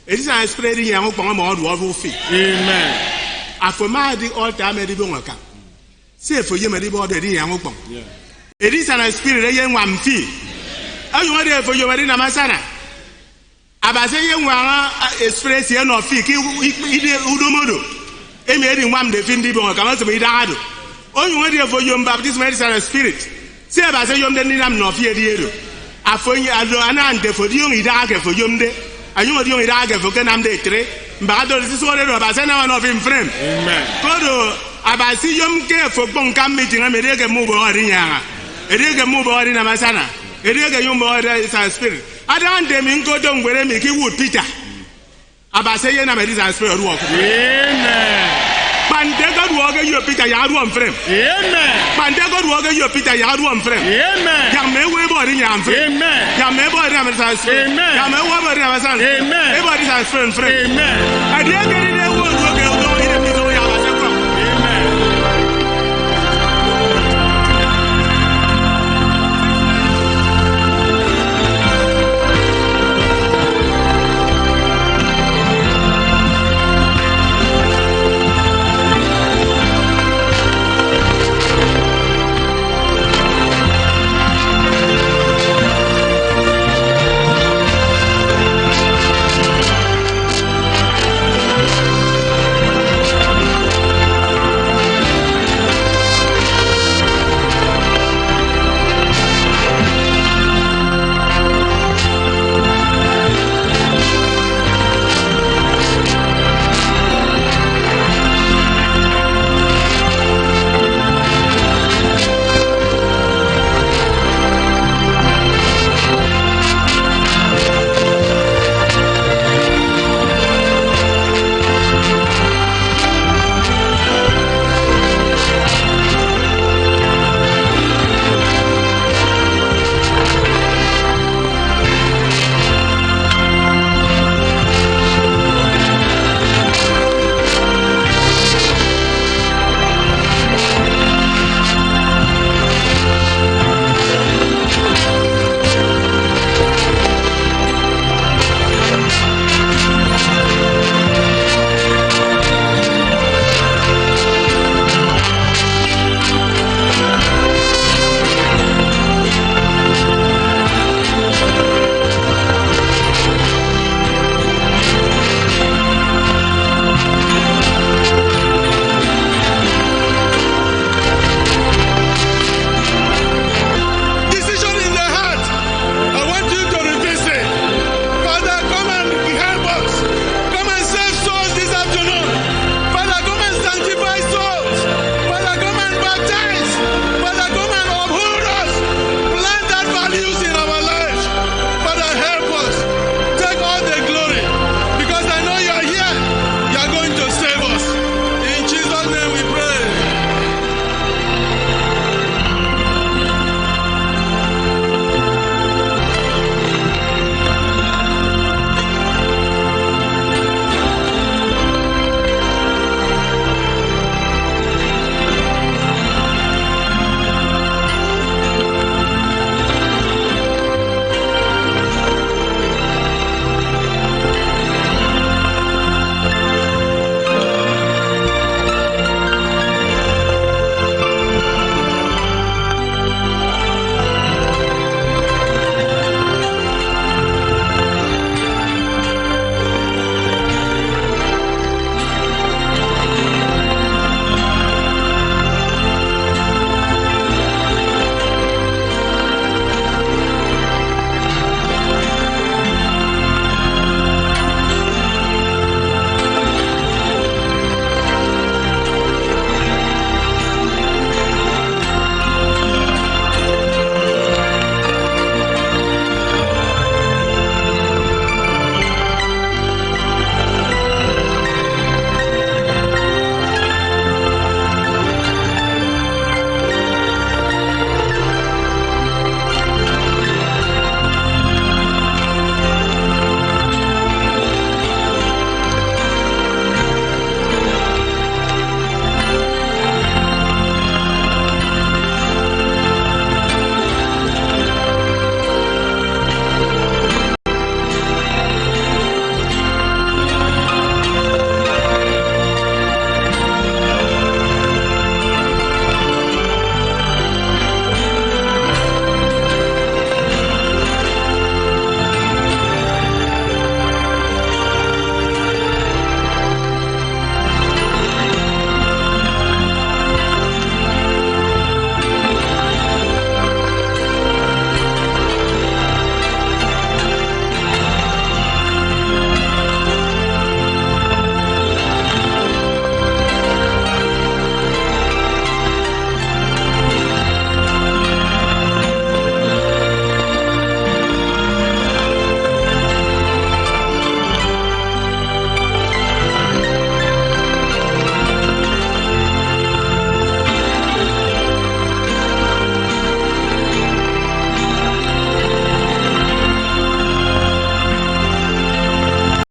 It is an spirit ri yan okpon ma odwo of fi. Amen. Afoma di all time di bo nka. Say for yem di bo de ri yan okpon. Yeah. It is an spirit yen wam fi. Ayo wade for you na masana abase ye nwa express ye no fi ki ide udomodo emi edi nwam de fi ndi bo ka ma so ida ado onyu wade for you baptism medicine spirit se abase yom de ni nam no fi edi edo afonyi ado anande for you ida age for yom de ayo wade you ida age for kenam de tre mba do si so de abase na no fi frame amen kodo abase yom ke for bon kam meeting amede ke mu bo ori nyanga edege mu bo ori na masana edege yumbo ori is a spirit adan de mi nko do ngwere mi ki wood Peter abase ye na me is a spirit work amen pande god wo ge yo Peter ya ru am frame amen pande god wo ge yo Peter ya ru am frame amen ya me we bo ori nya am frame amen ya me bo ori am spirit amen ya me wo bo ori am frame amen e bo ori is a spirit frame amen adege